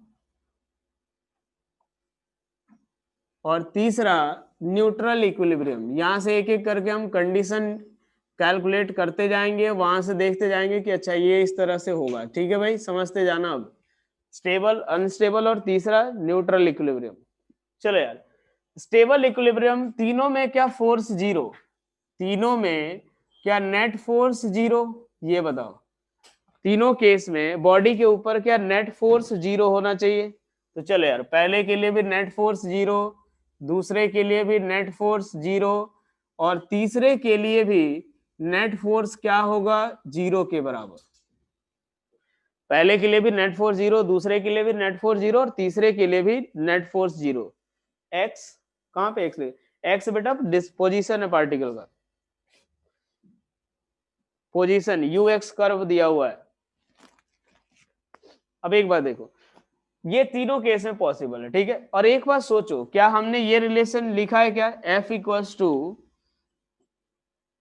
और तीसरा न्यूट्रल इक्विलिब्रियम। यहां से एक एक करके हम कंडीशन कैलकुलेट करते जाएंगे, वहां से देखते जाएंगे कि अच्छा ये इस तरह से होगा, ठीक है भाई, समझते जाना। अब स्टेबल, अनस्टेबल और तीसरा न्यूट्रल इक्विलिब्रियम। चलो यार, स्टेबल इक्विलिब्रियम, तीनों में क्या फोर्स जीरो, तीनों में क्या नेट फोर्स जीरो, ये बताओ। तीनों केस में बॉडी के ऊपर क्या नेट फोर्स जीरो होना चाहिए। तो चलो यार, पहले के लिए भी नेट फोर्स जीरो, दूसरे के लिए भी नेट फोर्स जीरो, और तीसरे के लिए भी नेट फोर्स क्या होगा, जीरो के बराबर। पहले के लिए भी नेट फोर्स जीरो, दूसरे के लिए भी नेट फोर्स जीरो, और तीसरे के लिए भी नेट फोर्स जीरो। एक्स कहां पे, एक्स एक्स बेटा डिस्पोजिशन है पार्टिकल का, पोजीशन, यू एक्स कर्व दिया हुआ है। अब एक बात देखो, ये तीनों केस में पॉसिबल है, ठीक है। और एक बात सोचो, क्या हमने ये रिलेशन लिखा है क्या, F इक्वल्स टू,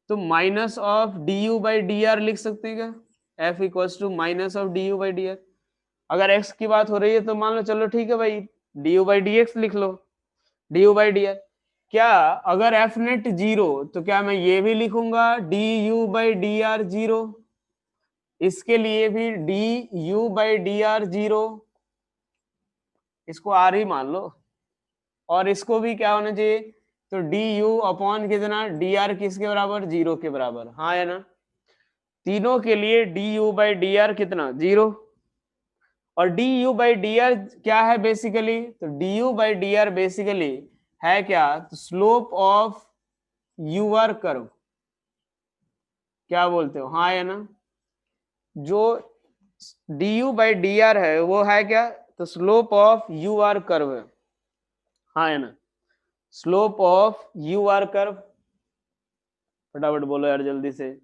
तो minus of d you by D r लिख सकते हैं क्या, F equals to minus of d you by D r. अगर x की बात हो रही है तो मान लो चलो ठीक है भाई, D you by D x लिख लो, D you by D R. क्या अगर एफ नेट जीरो, तो क्या मैं ये भी लिखूंगा D you by D R zero, इसके लिए भी D you by D R zero, इसको आर ही मान लो, और इसको भी क्या होना चाहिए, तो डी यू अपॉन कितना, डी आर किसके बराबर, जीरो के बराबर, हाँ है ना। तीनों के लिए d you by D r कितना, जीरो। और d you by D R क्या है बेसिकली, तो d you by D r basically है क्या, तो slope of u r curve, क्या बोलते हो, हाँ है ना। जो d you by D r है वो है क्या, तो slope of u r curve है, हाँ है ना, slope of u r curve. फटाफट बोलो यार जल्दी से।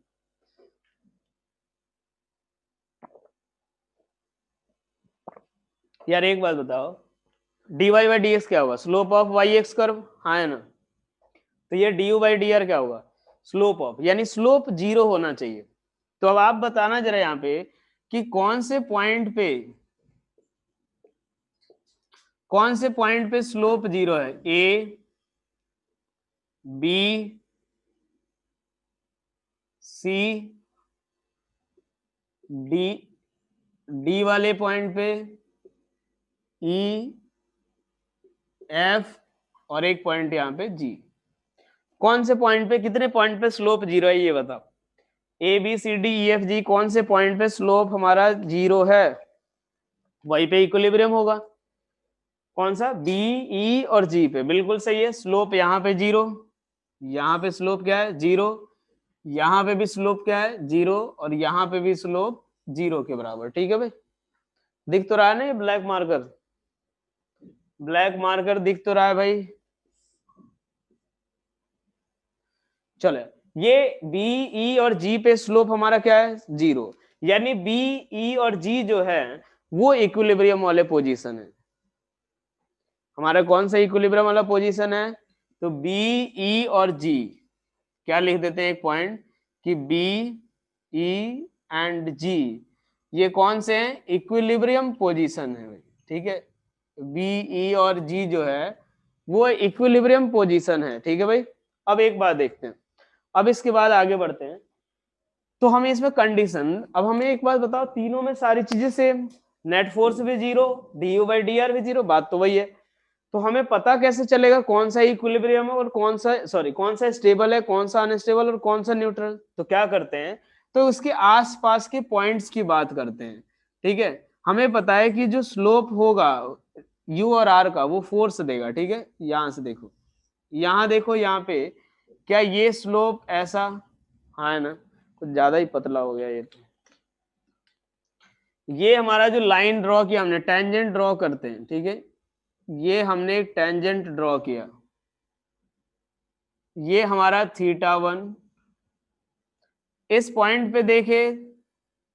यार एक बात बताओ, dy बाई डी एक्स क्या होगा? Slope of y x curve, हाँ है ना? तो ये d you by D R क्या होगा? स्लोप ऑफ, यानी स्लोप जीरो होना चाहिए। तो अब आप बताना जरा यहाँ पे कि कौन से पॉइंट पे स्लोप जीरो है? A, B, C, D, D वाले पॉइंट पे, ई, एफ, और एक पॉइंट यहाँ पे जी। कौन से पॉइंट पे, कितने पॉइंट पे स्लोप जीरो है ये बताओ? A B C D E F G, कौन से पॉइंट पे स्लोप हमारा जीरो है? वहीं पे इक्विलिब्रियम होगा। कौन सा? बी, ई और जी पे, बिल्कुल सही है। स्लोप यहाँ पे जीरो, यहाँ पे स्लोप क्या है? जीरो, यहाँ पे भी स्लोप क्या है? जीरो, और यहाँ पे भी स्लोप जीरो के बराबर। ठीक है भाई, दिख तो रहा है ना ये ब्लैक मार्कर? ब्लैक मार्कर दिख तो रहा है भाई? चलो, ये बी, ई और जी पे स्लोप हमारा क्या है? जीरो, यानी बी, ई और जी जो है वो इक्विलिब्रियम वाले पोजीशन है। हमारा कौन सा इक्विलिब्रियम वाला पोजीशन है? तो बी, ई और जी, क्या लिख देते हैं एक पॉइंट कि बी, ई एंड जी ये कौन से हैं? इक्विलिब्रियम पोजीशन है भाई। ठीक है, बी, ई और जी जो है वो इक्विलिब्रियम पोजीशन है। ठीक है भाई, अब एक बात देखते हैं, अब इसके बाद आगे बढ़ते हैं। तो हमें इसमें कंडीशन, अब हमें एक बात बताओ, तीनों में सारी चीजें सेम, नेट फोर्स भी zero, D you by D R भी जीरो, बात तो वही है। तो हमें पता कैसे चलेगा कौन सा इक्विलिब्रियम है और कौन सा स्टेबल है, कौन सा अनस्टेबल और कौन सा न्यूट्रल? तो क्या करते हैं, तो उसके आसपास के पॉइंट्स की बात करते हैं। ठीक है, हमें पता है कि जो स्लोप होगा यू और आर का वो फोर्स देगा। ठीक है, यहां से देखो, यहाँ देखो, यहाँ पे क्या ये स्लोप ऐसा, हाँ है ना? कुछ ज्यादा ही पतला हो गया ये। तो ये हमारा जो लाइन ड्रॉ किया हमने, टेंजेंट ड्रॉ करते हैं। ठीक है, ये हमने एक टेंजेंट ड्रॉ किया, ये हमारा θ1। इस पॉइंट पे देखे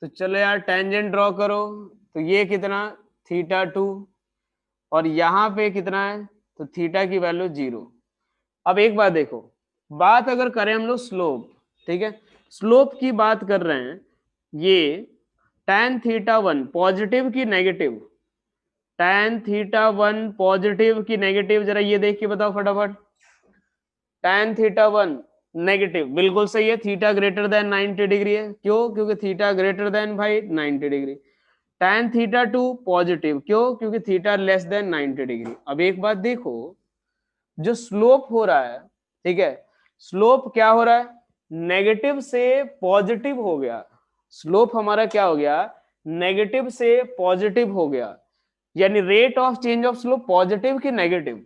तो चलो यार टेंजेंट ड्रॉ करो, तो ये कितना? θ2, और यहाँ पे कितना है? तो थीटा की वैल्यू जीरो। अब एक बात देखो, बात अगर करें हम लोग स्लोप, ठीक है, स्लोप की बात कर रहे हैं, ये tan θ1 पॉजिटिव की नेगेटिव? tan θ1 पॉजिटिव की नेगेटिव, जरा ये देख के बताओ फटाफट। tan θ1 नेगेटिव, बिल्कुल सही है, थीटा ग्रेटर देन 90 डिग्री है। क्यों? क्योंकि थीटा ग्रेटर देन भाई 90 डिग्री। tan θ2 पॉजिटिव, क्यों? क्योंकि थीटा लेस देन 90 डिग्री। अब एक बात देखो, जो स्लोप हो रहा है, ठीक है, स्लोप क्या हो रहा है? नेगेटिव से पॉजिटिव हो गया। स्लोप हमारा क्या हो गया? नेगेटिव से पॉजिटिव हो गया, यानी rate of change of slope positive की नेगेटिव?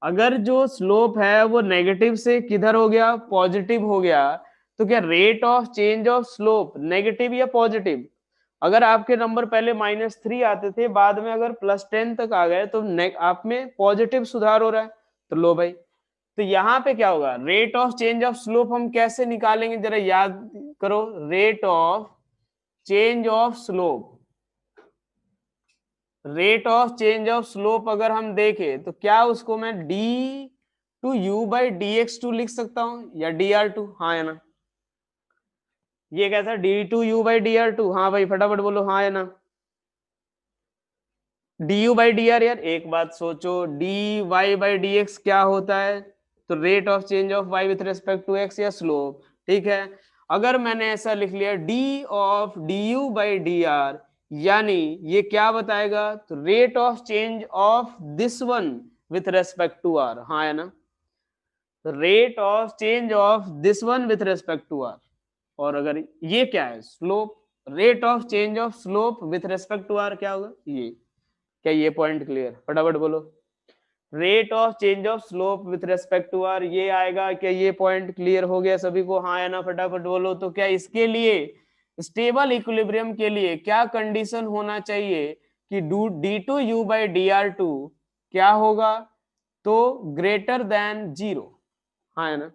अगर जो स्लोप है वो नेगेटिव से किधर हो गया? पॉजिटिव हो गया, तो क्या rate of change of slope negative या पॉजिटिव? अगर आपके नंबर पहले -3 आते थे, बाद में अगर +10 तक आ गए, तो आप में पॉजिटिव सुधार हो रहा है। तो लो भाई, तो यहाँ पे क्या होगा? Rate of change of slope हम कैसे निकालेंगे, जरा याद करो। Rate of change of slope, rate of change of slope अगर हम देखें तो क्या उसको मैं d/u/dx2 लिख सकता हूं या dr2? हाँ है ना? ये कैसा d/u/dr2? हाँ भाई फटाफट बोलो, हाँ है ना? du/dr, यार एक बात सोचो, dy/dx क्या होता है? तो rate of change of y with respect to x या स्लोप। ठीक है, अगर मैंने ऐसा लिख लिया d ऑफ du/dr, यानी ये क्या बताएगा? तो rate of change of this one with respect to r। हाँ है ना? Rate of change of this one with respect to r, और अगर ये क्या है? Slope. Rate of change of slope with respect to r क्या होगा? ये। क्या ये पॉइंट क्लियर? फटाफट बोलो। Rate of change of slope with respect to r, ये आएगा। क्या ये पॉइंट क्लियर हो गया सभी को? हाँ या ना? फटाफट बोलो। तो क्या इसके लिए, स्टेबल इक्विलिब्रियम के लिए क्या कंडीशन होना चाहिए कि d/u/dr2 क्या होगा? तो ग्रेटर देन जीरो। हाँ है ना?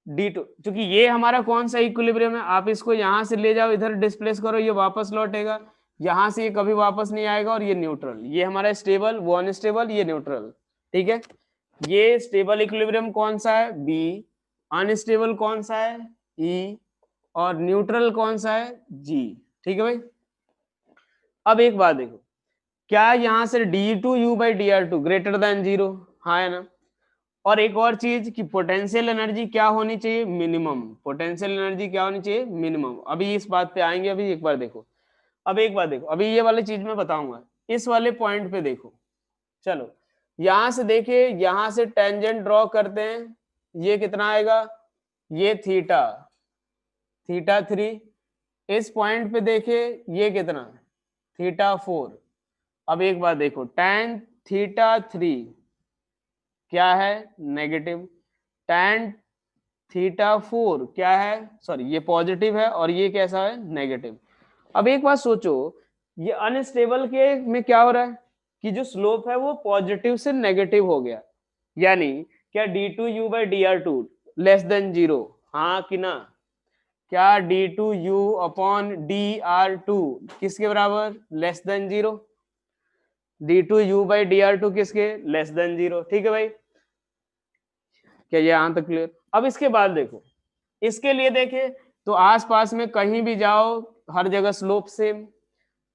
D2, क्योंकि ये हमारा कौन सा इक्विलिब्रियम है, आप इसको यहां से ले जाओ, इधर डिस्प्लेस करो, ये वापस लौटेगा, यहां से ये कभी वापस नहीं आएगा, और ये न्यूट्रल, ये हमारा स्टेबल, वो अनस्टेबल, ये न्यूट्रल, ठीक है। ये स्टेबल इक्विलिब्रियम कौन सा है, बी, अनस्टेबल कौन सा है, ई, और न्यूट्रल कौन सा है, जी, ठीक है भाई। अब एक बात देखो, क्या यहां से d2u/dr2 ग्रेटर देन 0, हाँ है ना। और एक और चीज कि पोटेंशियल एनर्जी क्या होनी चाहिए, मिनिमम, पोटेंशियल एनर्जी क्या होनी चाहिए, मिनिमम। अभी इस बात पे आएंगे, अभी एक बार देखो, अब एक बात देखो, अभी ये वाली चीज मैं बताऊंगा, इस वाले पॉइंट पे देखो, चलो यहां से देखिए, यहां से टेंजेंट ड्रॉ करते हैं, ये कितना आएगा, ये थीटा, थीटा 3, इस पॉइंट पे देखिए ये कितना, थीटा 4। अब एक बात देखो, tan θ3 क्या है, नेगेटिव, tan θ4 क्या है, सॉरी ये पॉजिटिव है, और ये कैसा है, नेगेटिव। अब एक बात सोचो, ये अनस्टेबल के में क्या हो रहा है कि जो स्लोप है वो पॉजिटिव से नेगेटिव हो गया, यानी क्या d2u/dr2 लेस देन 0, हाँ कि ना, क्या d2u/dr2 किसके बराबर, लेस देन 0, d2u/dr2 किसके, लेस देन 0, ठीक है भाई। क्या ये यहां तक क्लियर। अब इसके बाद देखो, इसके लिए देखे तो आसपास में कहीं भी जाओ, हर जगह स्लोप सेम,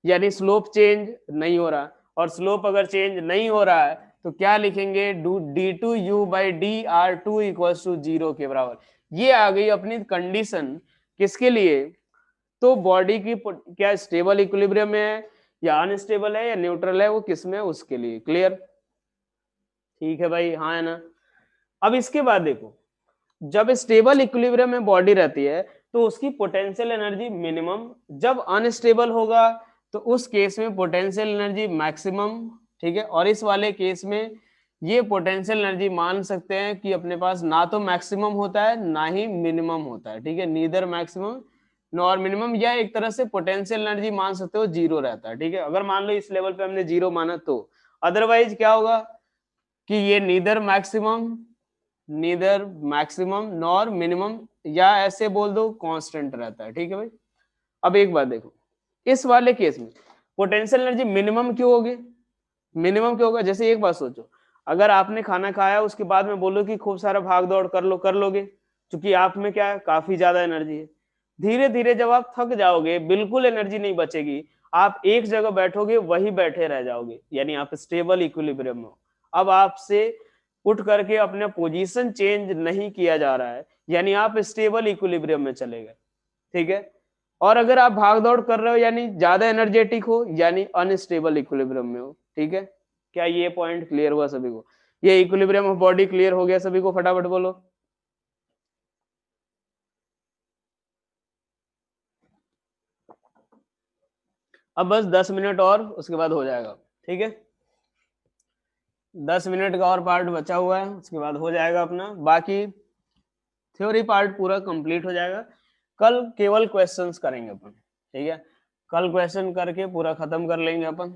यानी स्लोप चेंज नहीं हो रहा, और स्लोप अगर चेंज नहीं हो रहा है तो क्या लिखेंगे, d2u/dr2 इक्वल्स टू 0 के बराबर। ये आ गई अपनी कंडीशन, किसके लिए, तो बॉडी की क्या स्टेबल इक्विलिब्रियम में है या अनस्टेबल है या न्यूट्रल है, वो किस में, उसके लिए, क्लियर, ठीक है भाई, हाँ है ना। अब इसके बाद देखो, जब स्टेबल इक्विलिब्रियम में बॉडी रहती है तो उसकी पोटेंशियल एनर्जी मिनिमम, जब अनस्टेबल होगा तो उस केस में पोटेंशियल एनर्जी मैक्सिमम, ठीक है। और इस वाले केस में ये पोटेंशियल एनर्जी मान सकते हैं कि अपने पास ना तो मैक्सिमम होता है ना ही मिनिमम होता है, ठीक है, नीदर मैक्सिमम नॉर मिनिमम, या एक तरह से पोटेंशियल एनर्जी मान सकते हो जीरो रहता है, ठीक है। अगर मान लो इस लेवल पे हमने जीरो माना तो, अदरवाइज क्या होगा कि ये नीदर मैक्सिमम नॉर मिनिमम, या ऐसे बोल दो कांस्टेंट रहता है, ठीक है भाई। अब एक बात देखो, इस वाले केस में पोटेंशियल एनर्जी मिनिमम क्यों होगी, मिनिमम क्यों होगा, जैसे एक बात सोचो, अगर आपने खाना खाया उसके बाद में बोलो कि खूब सारा भाग दौड़ कर लो, कर लोगे, क्योंकि आप में क्या है, काफी ज्यादा एनर्जी है। धीरे धीरे जब आप थक जाओगे, बिल्कुल एनर्जी नहीं बचेगी, आप एक जगह बैठोगे, वही बैठे रह जाओगे, यानी आप स्टेबल इक्विलिब्रियम में हो। अब आपसे उठ करके अपना पोजीशन चेंज नहीं किया जा रहा है, यानी आप स्टेबल इक्विलिब्रियम में चले गए, ठीक है। और अगर आप भाग दौड़ कर रहे हो यानी ज्यादा एनर्जेटिक हो, यानी अनस्टेबल इक्विलिब्रियम में हो, ठीक है। क्या ये पॉइंट क्लियर हुआ सभी को, ये इक्विलिब्रियम ऑफ बॉडी क्लियर हो गया सभी को, फटाफट बोलो। अब बस 10 मिनट और, उसके बाद हो जाएगा, ठीक है। 10 मिनट का और पार्ट बचा हुआ है, उसके बाद हो जाएगा अपना, बाकी थ्योरी पार्ट पूरा कंप्लीट हो जाएगा। कल केवल क्वेश्चंस करेंगे अपन, ठीक है, कल क्वेश्चन करके पूरा खत्म कर लेंगे अपन।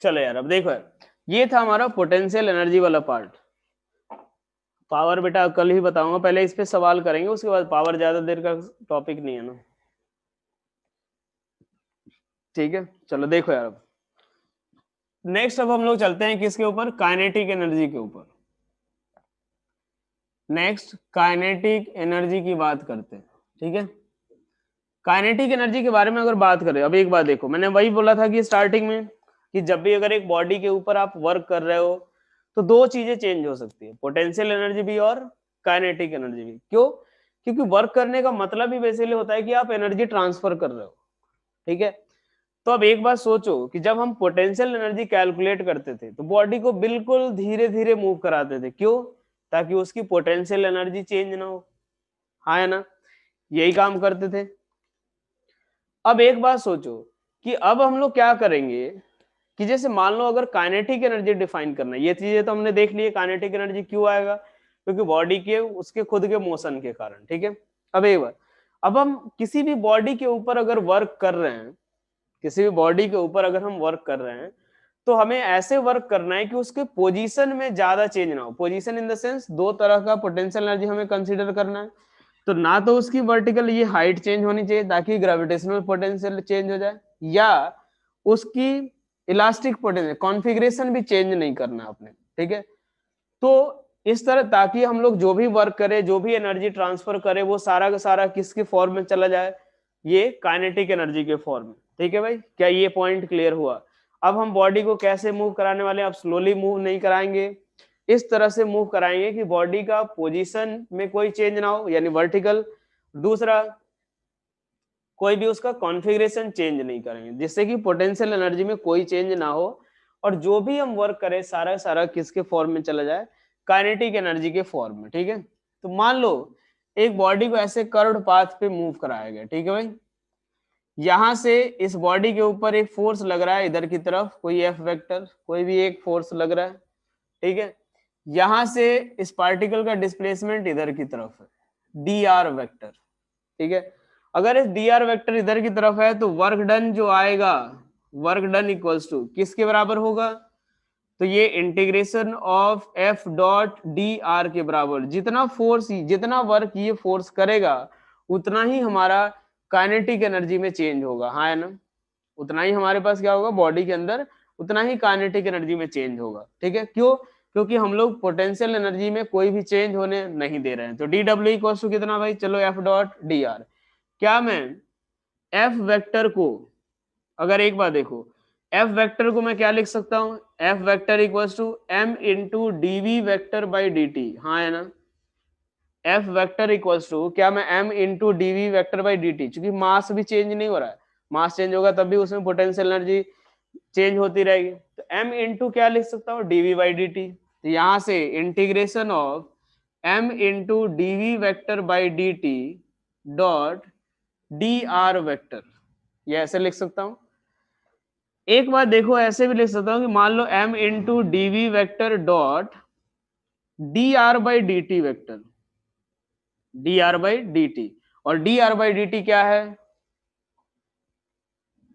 चलो यार, अब देखो यार, ये था हमारा पोटेंशियल एनर्जी वाला पार्ट। पावर बेटा कल ही बताऊंगा, पहले इस पे सवाल करेंगे, उसके बाद पावर ज्यादा देर का टॉपिक नहीं है ना, ठीक है। चलो देखो यार, अब नेक्स्ट अब हम लोग चलते हैं किसके ऊपर, काइनेटिक एनर्जी के ऊपर। नेक्स्ट काइनेटिक एनर्जी की बात करते हैं, ठीक है। काइनेटिक एनर्जी के बारे में अगर बात करें, अब एक बात देखो, मैंने वही बोला था कि स्टार्टिंग में कि जब भी अगर एक बॉडी के ऊपर आप वर्क कर रहे हो तो दो चीजें चेंज हो सकती है, पोटेंशियल एनर्जी भी और काइनेटिक एनर्जी भी। क्यों, क्योंकि वर्क करने का मतलब ही बेसिकली होता है कि आप एनर्जी ट्रांसफर कर रहे हो, ठीक है। तो अब एक बात सोचो कि जब हम पोटेंशियल एनर्जी कैलकुलेट करते थे तो बॉडी को बिल्कुल धीरे धीरे मूव कराते थे, क्यों, ताकि उसकी पोटेंशियल एनर्जी चेंज ना हो, हाँ है ना, यही काम करते थे। अब एक बात सोचो कि अब हम लोग क्या करेंगे कि जैसे मान लो अगर काइनेटिक एनर्जी डिफाइन करना है, ये चीजें तो हमने देख ली है, काइनेटिक एनर्जी क्यों आएगा, क्योंकि बॉडी के उसके खुद के मोशन के कारण, ठीक है। अब एक बार अब हम किसी भी बॉडी के ऊपर अगर वर्क कर रहे हैं, किसी भी बॉडी के ऊपर अगर हम वर्क कर रहे हैं, तो हमें ऐसे वर्क करना है कि उसके पोजीशन में ज्यादा चेंज ना हो। पोजीशन इन द सेंस दो तरह का पोटेंशियल एनर्जी हमें कंसीडर करना है। तो ना तो उसकी वर्टिकल ये हाइट चेंज होनी चाहिए ताकि ग्रेविटेशनल पोटेंशियल चेंज हो जाए, या उसकी इलास्टिक पोटेंशियल कॉन्फ़िगरेशन भी चेंज नहीं करना आपने, ठीक है। तो इस तरह ताकि हम लोग जो भी वर्क करें, जो भी एनर्जी ट्रांसफर करें, वो सारा का सारा किसके फॉर्म में चला जाए, ये काइनेटिक एनर्जी के फॉर्म में। ठीक है भाई, क्या ये पॉइंट क्लियर हुआ? अब हम बॉडी को कैसे मूव कराने वाले हैं? अब स्लोली मूव नहीं कराएंगे, इस तरह से मूव कराएंगे कि बॉडी का पोजीशन में कोई चेंज ना हो, यानी वर्टिकल। दूसरा, कोई भी उसका कॉन्फ़िगरेशन चेंज नहीं करेंगे, जिससे कि पोटेंशियल एनर्जी में कोई चेंज ना हो, और जो भी हम वर्क करें सारा सारा किसके फॉर्म में चला जाए, काइनेटिक एनर्जी के फॉर्म में। ठीक है, तो मान लो एक बॉडी को ऐसे कर्व्ड पाथ पे मूव कराया गया, ठीक है भाई। यहां से इस बॉडी के ऊपर एक फोर्स लग रहा है इधर की तरफ, कोई एफ वेक्टर, कोई भी एक फोर्स लग रहा है, ठीक है। यहां से इस पार्टिकल का डिस्प्लेसमेंट इधर की तरफ है, डी आर वेक्टर, ठीक है। अगर इस डी आर वेक्टर इधर की तरफ है तो वर्क डन जो आएगा, वर्क डन इक्वल्स टू किसके बराबर होगा? तो ये integration of F dot D R के बराबर, जितना फोर्स, जितना वर्क ये फोर्स करेगा उतना ही हमारा काइनेटिक एनर्जी में चेंज होगा, हाँ है ना। उतना ही हमारे पास क्या होगा बॉडी के अंदर, उतना ही काइनेटिक एनर्जी में चेंज होगा। ठीक है, क्यों? क्योंकि हम लोग पोटेंशियल एनर्जी में कोई भी चेंज होने नहीं दे रहे हैं। तो डी डब्ल्यू इक्वल टू कितना भाई? चलो एफ डॉट डी आर। क्या मैं एफ वेक्टर को, अगर एक बार देखो, एफ वेक्टर को मैं क्या लिख सकता हूं? F vector equals to m into DV vector by D t, हाँ है ना। एफ वेक्टर इक्वल्स टू क्या मैं m into DV vector by D t, चूंकि मास भी चेंज नहीं हो रहा है, मास चेंज होगा तब भी उसमें पोटेंशियल एनर्जी चेंज होती रहेगी। तो एम इंटू क्या लिख सकता हूँ? D v by D t. तो यहां से integration of m into DV vector by D t dot D r vector, ये ऐसे लिख सकता हूं। एक बार देखो ऐसे भी लिख सकता हूं कि मान लो m into D we vector dot D R by D T vector, D are by D T. और D are by D T क्या है?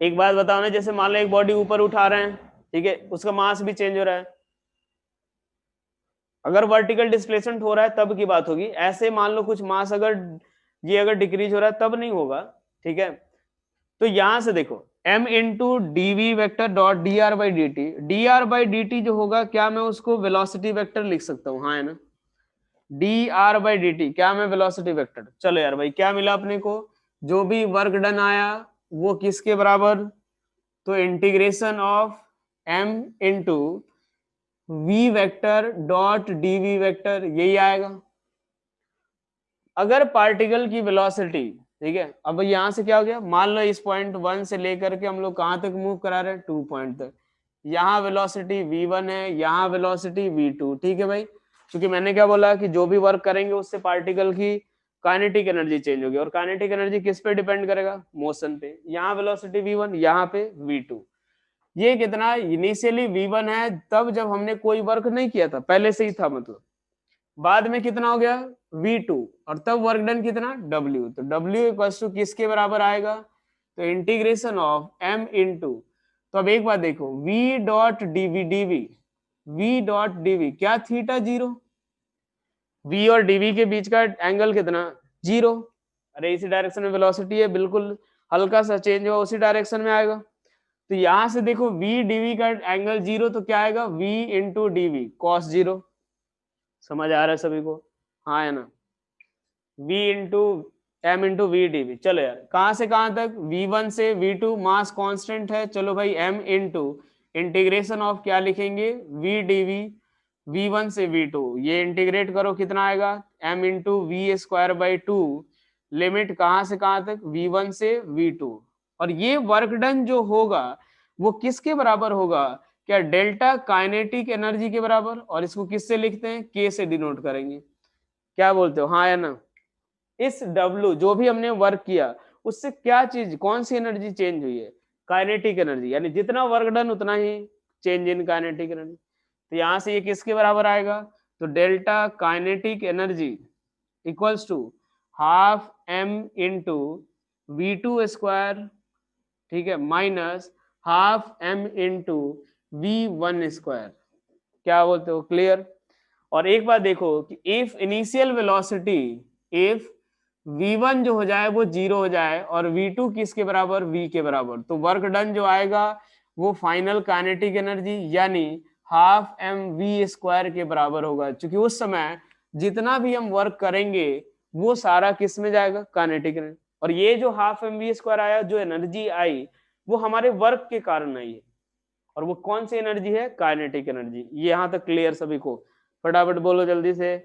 एक बात बताओ ना, जैसे मान लो एक बॉडी ऊपर उठा रहे हैं, ठीक है, उसका मास भी चेंज हो रहा है, अगर वर्टिकल डिस्प्लेसमेंट हो रहा है तब की बात होगी। ऐसे मान लो कुछ मास अगर ये अगर डिक्रीज हो रहा है तब नहीं होगा, ठीक है। तो यहां से देखो m into D we vector dot D R by D t, d are by D t जो होगा, क्या मैं उसको वेलोसिटी वेक्टर लिख सकता हूँ, हाँ है ना। D R by D T क्या मैं वेलोसिटी वेक्टर। चलो यार भाई, क्या मिला अपने को? जो भी वर्क डन आया वो किसके बराबर? तो integration of m into v vector dot d v vector, यही आएगा। अगर पार्टिकल की वेलोसिटी, ठीक है, अब यहां से क्या हो गया, मान लो इस पॉइंट 1 से लेकर के हम लोग कहां तक मूव करा रहे हैं? 2 पॉइंट तक। यहाँ वेलोसिटी v1 है, यहाँ वेलोसिटी v2, ठीक है भाई। क्योंकि मैंने क्या बोला कि जो भी वर्क करेंगे उससे पार्टिकल की काइनेटिक एनर्जी चेंज होगी, और काइनेटिक एनर्जी किस पे डिपेंड करेगा? मोशन पे। यहाँ वेलोसिटी v1, यहाँ पे v2। ये कितना इनिशियली v1 है तब जब हमने कोई वर्क नहीं किया था, पहले से ही था मतलब। बाद में कितना हो गया? v2, और तब वर्क डन कितना? w। तो w इक्वल्स टू किसके बराबर आएगा? तो इंटीग्रेशन ऑफ m इंटू, तो अब एक बात देखो, v dot dv dv, v dot dv क्या थीटा 0, v और dv के बीच का एंगल कितना? 0। अरे इसी डायरेक्शन में वेलोसिटी है, बिल्कुल हल्का सा चेंज हुआ उसी डायरेक्शन में आएगा। तो यहां से देखो v dv का एंगल 0, तो क्या आएगा? v into dv cos 0। समझ आ रहा है सभी को? हाँ है ना। v into m into v d v. चलो यार, कहां से कहां तक? v1 से v2 मास कांस्टेंट है, चलो भाई m इंटू इंटीग्रेशन ऑफ क्या लिखेंगे? v dv, v1 से v2, ये इंटीग्रेट करो कितना आएगा? m into v square by 2, limit कहां से कहां तक? v1 से v2। और ये वर्क डन जो होगा वो किसके बराबर होगा? क्या डेल्टा काइनेटिक एनर्जी के बराबर। और इसको किससे लिखते हैं? k से डिनोट करेंगे। क्या बोलते हो, हाँ या ना? इस W जो भी हमने वर्क किया उससे क्या चीज, कौन सी एनर्जी चेंज हुई है? काइनेटिक एनर्जी, यानी जितना वर्क डन उतना ही चेंज इन काइनेटिक एनर्जी। तो यहां से ये किसके बराबर आएगा? तो delta kinetic energy equals to half m into v two square, ठीक है, minus half m into v one square. क्या बोलते हो, क्लियर? और एक बात देखो कि if initial velocity, if v1 जो हो जाए वो 0 हो जाए और v2 किसके बराबर, v के बराबर, तो वर्क डन जो आएगा वो फाइनल काइनेटिक एनर्जी यानी हाफ एम वी स्क्वायर के बराबर होगा, क्योंकि उस समय जितना भी हम वर्क करेंगे वो सारा किस में जाएगा, काइनेटिक एनर्जी। और ये जो हाफ एम वी स्क्वायर आया, जो एनर्जी आई वो हमारे वर्क के कारण आई है, और वो कौन सी एनर्जी है, काइनेटिक एनर्जी। ये यहां तक क्लियर सभी को? फटाफट बोलो जल्दी से।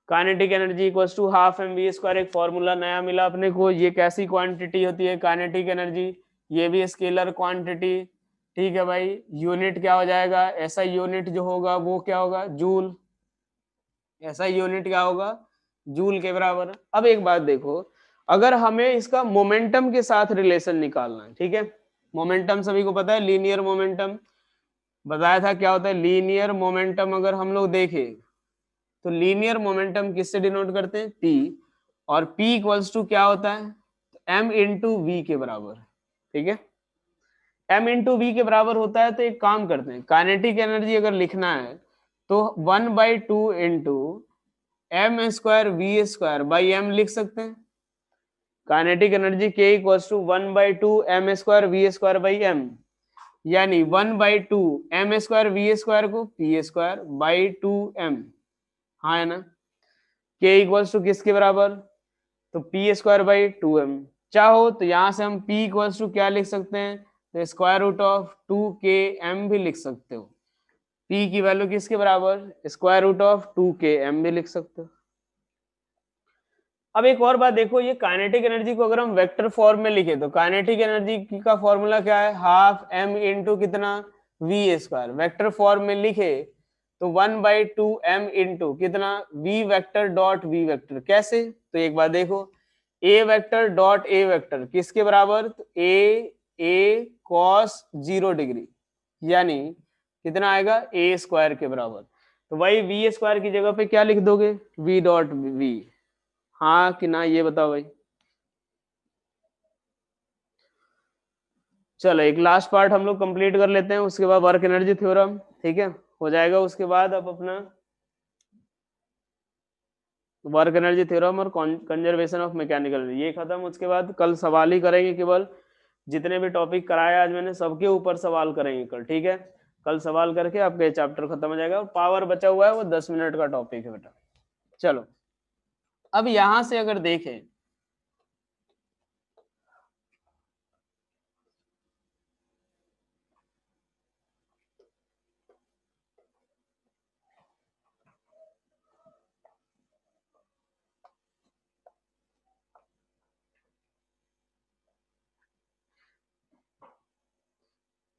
Kinetic energy equals to half m v square, एक फॉर्मूला नया मिला अपने को। ये कैसी क्वांटिटी होती है काइनेटिक एनर्जी, ये भी स्केलर क्वांटिटी, ठीक है भाई। यूनिट क्या हो जाएगा, ऐसा यूनिट जो होगा वो क्या होगा, जूल। ऐसा यूनिट क्या होगा, जूल के बराबर। अब एक बात देखो, अगर हमें इसका मोमेंटम के साथ रिलेशन निकालना है, ठीक है, मोमेंटम सभी को पता है, लीनियर मोमेंटम बताया था क्या होता है, लीनियर मोमेंटम अगर हम लोग देखें तो लीनियर मोमेंटम किससे डिनोट करते हैं, p, और p इक्वल्स टू क्या होता है, m इंटू वी के बराबर, ठीक है। m इंटू वी के बराबर होता है, तो एक काम करते हैं, काइनेटिक एनर्जी अगर लिखना है तो 1/2 into m square v square by m लिख सकते हैं। Kinetic energy k equals to 1/2 m square v square by m, यानी 1/2 एम स्क्वायर वी स्क्वायर को पी स्क्वायर बाई 2m, हाँ है ना। k इक्वल्स टू किसके बराबर, तो पी स्क्वायर बाई 2m। चाहो तो यहां से हम p इक्वल्स टू क्या लिख सकते हैं, तो स्क्वायर रूट ऑफ 2km भी लिख सकते हो। p की वैल्यू किसके बराबर, स्क्वायर रूट ऑफ 2km भी लिख सकते हो। अब एक और बात देखो, ये काइनेटिक एनर्जी को अगर हम वेक्टर फॉर्म में लिखे तो काइनेटिक एनर्जी का फॉर्मूला क्या है, हाफ m इंटू कितना, वी स्क्वायर। वेक्टर फॉर्म में लिखे तो 1/2m इंटू कितना, v vector dot v vector. कैसे, तो एक बार देखो, a vector dot a vector किसके बराबर, तो a cos 0 डिग्री, यानी कितना आएगा, a स्क्वायर के बराबर। तो वही v स्क्वायर की जगह पे क्या लिख दोगे, v डॉट v, हाँ कि ना, ये बताओ भाई। चलो एक लास्ट पार्ट हम लोग कंप्लीट कर लेते हैं, उसके बाद वर्क एनर्जी थ्योरम, ठीक है, हो जाएगा। उसके बाद अब अपना वर्क एनर्जी थ्योरम और कंजर्वेशन ऑफ मैकेनिकल एनर्जी ये खत्म। उसके बाद कल सवाल ही करेंगे, केवल जितने भी टॉपिक कराए आज मैंने सबके ऊपर सवाल करेंगे कल, ठीक है। कल सवाल करके आपका ये चैप्टर खत्म हो जाएगा। और पावर बचा हुआ है वो 10 मिनट का टॉपिक है बेटा। चलो अब यहां से अगर देखें,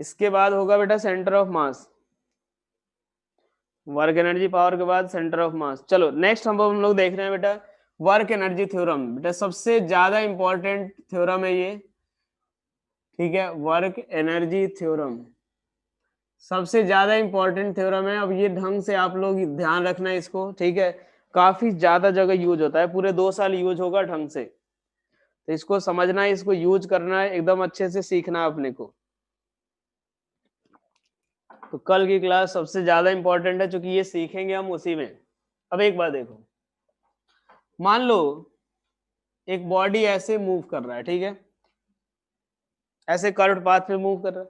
इसके बाद होगा बेटा centre of mass, work energy power के बाद सेंटर ऑफ मास। चलो नेक्स्ट हम लोग देख रहे हैं बेटा वर्क एनर्जी थ्योरम। बेटा सबसे ज्यादा इंपॉर्टेंट थ्योरम है ये, ठीक है, वर्क एनर्जी थ्योरम सबसे ज्यादा इंपॉर्टेंट थ्योरम है। अब ये ढंग से आप लोग ध्यान रखना है इसको, ठीक है, काफी ज्यादा जगह यूज होता है, पूरे 2 साल यूज होगा ढंग से, तो इसको समझना है, इसको यूज करना है, एकदम अच्छे से सीखना है अपने को। तो कल की क्लास सबसे ज्यादा इंपॉर्टेंट है, क्योंकि ये सीखेंगे हम उसी में। अब एक बात देखो, मान लो एक बॉडी ऐसे मूव कर रहा है, ठीक है, ऐसे कर्व पाथ पे मूव कर रहा है,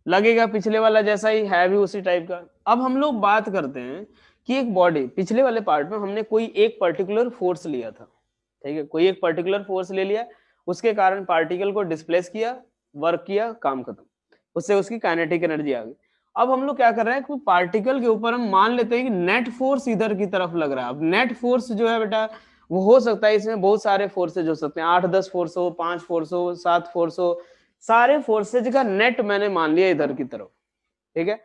लगेगा पिछले वाला जैसा ही है भी उसी टाइप का। अब हम लोग बात करते हैं कि एक बॉडी, पिछले वाले पार्ट में हमने कोई एक पर्टिकुलर फोर्स लिया था, ठीक है, कोई एक पर्टिकुलर फोर्स ले लिया, उसके कारण पार्टिकल को डिस्प्लेस किया, वर्क किया, काम खत्म, उससे उसकी काइनेटिक एनर्जी आ गई। अब हम लोग क्या कर रहे हैं कि पार्टिकल के ऊपर हम मान लेते हैं कि नेट फोर्स इधर की तरफ लग रहा है। अब नेट फोर्स जो है बेटा वो हो सकता है, इसमें बहुत सारे फोर्सेज हो सकते हैं, 8-10 फोर्स हो, 5 फोर्स हो, 7 फोर्स हो, सारे फोर्सेज का नेट मैंने मान लिया इधर की तरफ, ठीक है।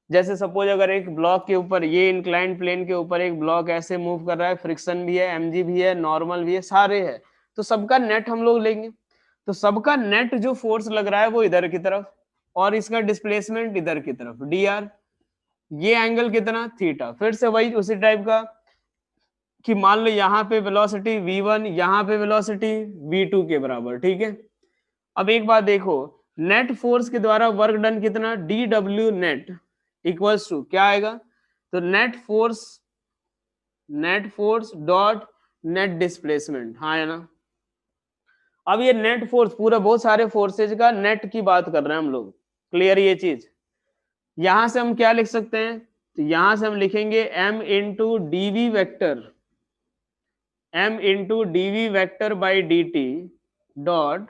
जैसे सपोज अगर एक ब्लॉक के ऊपर, ये इंक्लाइंड प्लेन के ऊपर एक ब्लॉक ऐसे मूव कर रहा है, फ्रिक्शन भी है, एमजी भी है, नॉर्मल भी है, सारे है, तो सबका नेट हम लोग लेंगे। तो सबका नेट जो फोर्स लग रहा है वो इधर की तरफ, और इसका डिस्प्लेसमेंट इधर की तरफ डी आर, ये एंगल कितना, थीटा। फिर से वही उसी टाइप का कि मान लो यहाँ पे वेलोसिटी v1, यहाँ पे वेलोसिटी v2 के बराबर, ठीक है। अब एक बात देखो, नेट फोर्स के द्वारा वर्क डन कितना, dw नेट इक्वल्स टू क्या आएगा, तो net force dot net displacement, हाँ है ना। अब ये नेट फोर्स पूरा बहुत सारे फोर्सेज का नेट की बात कर रहे हैं हम लोग, क्लियर ये चीज। यहां से हम क्या लिख सकते हैं, तो यहां से हम लिखेंगे m into DV vector, m into DV vector by D t dot,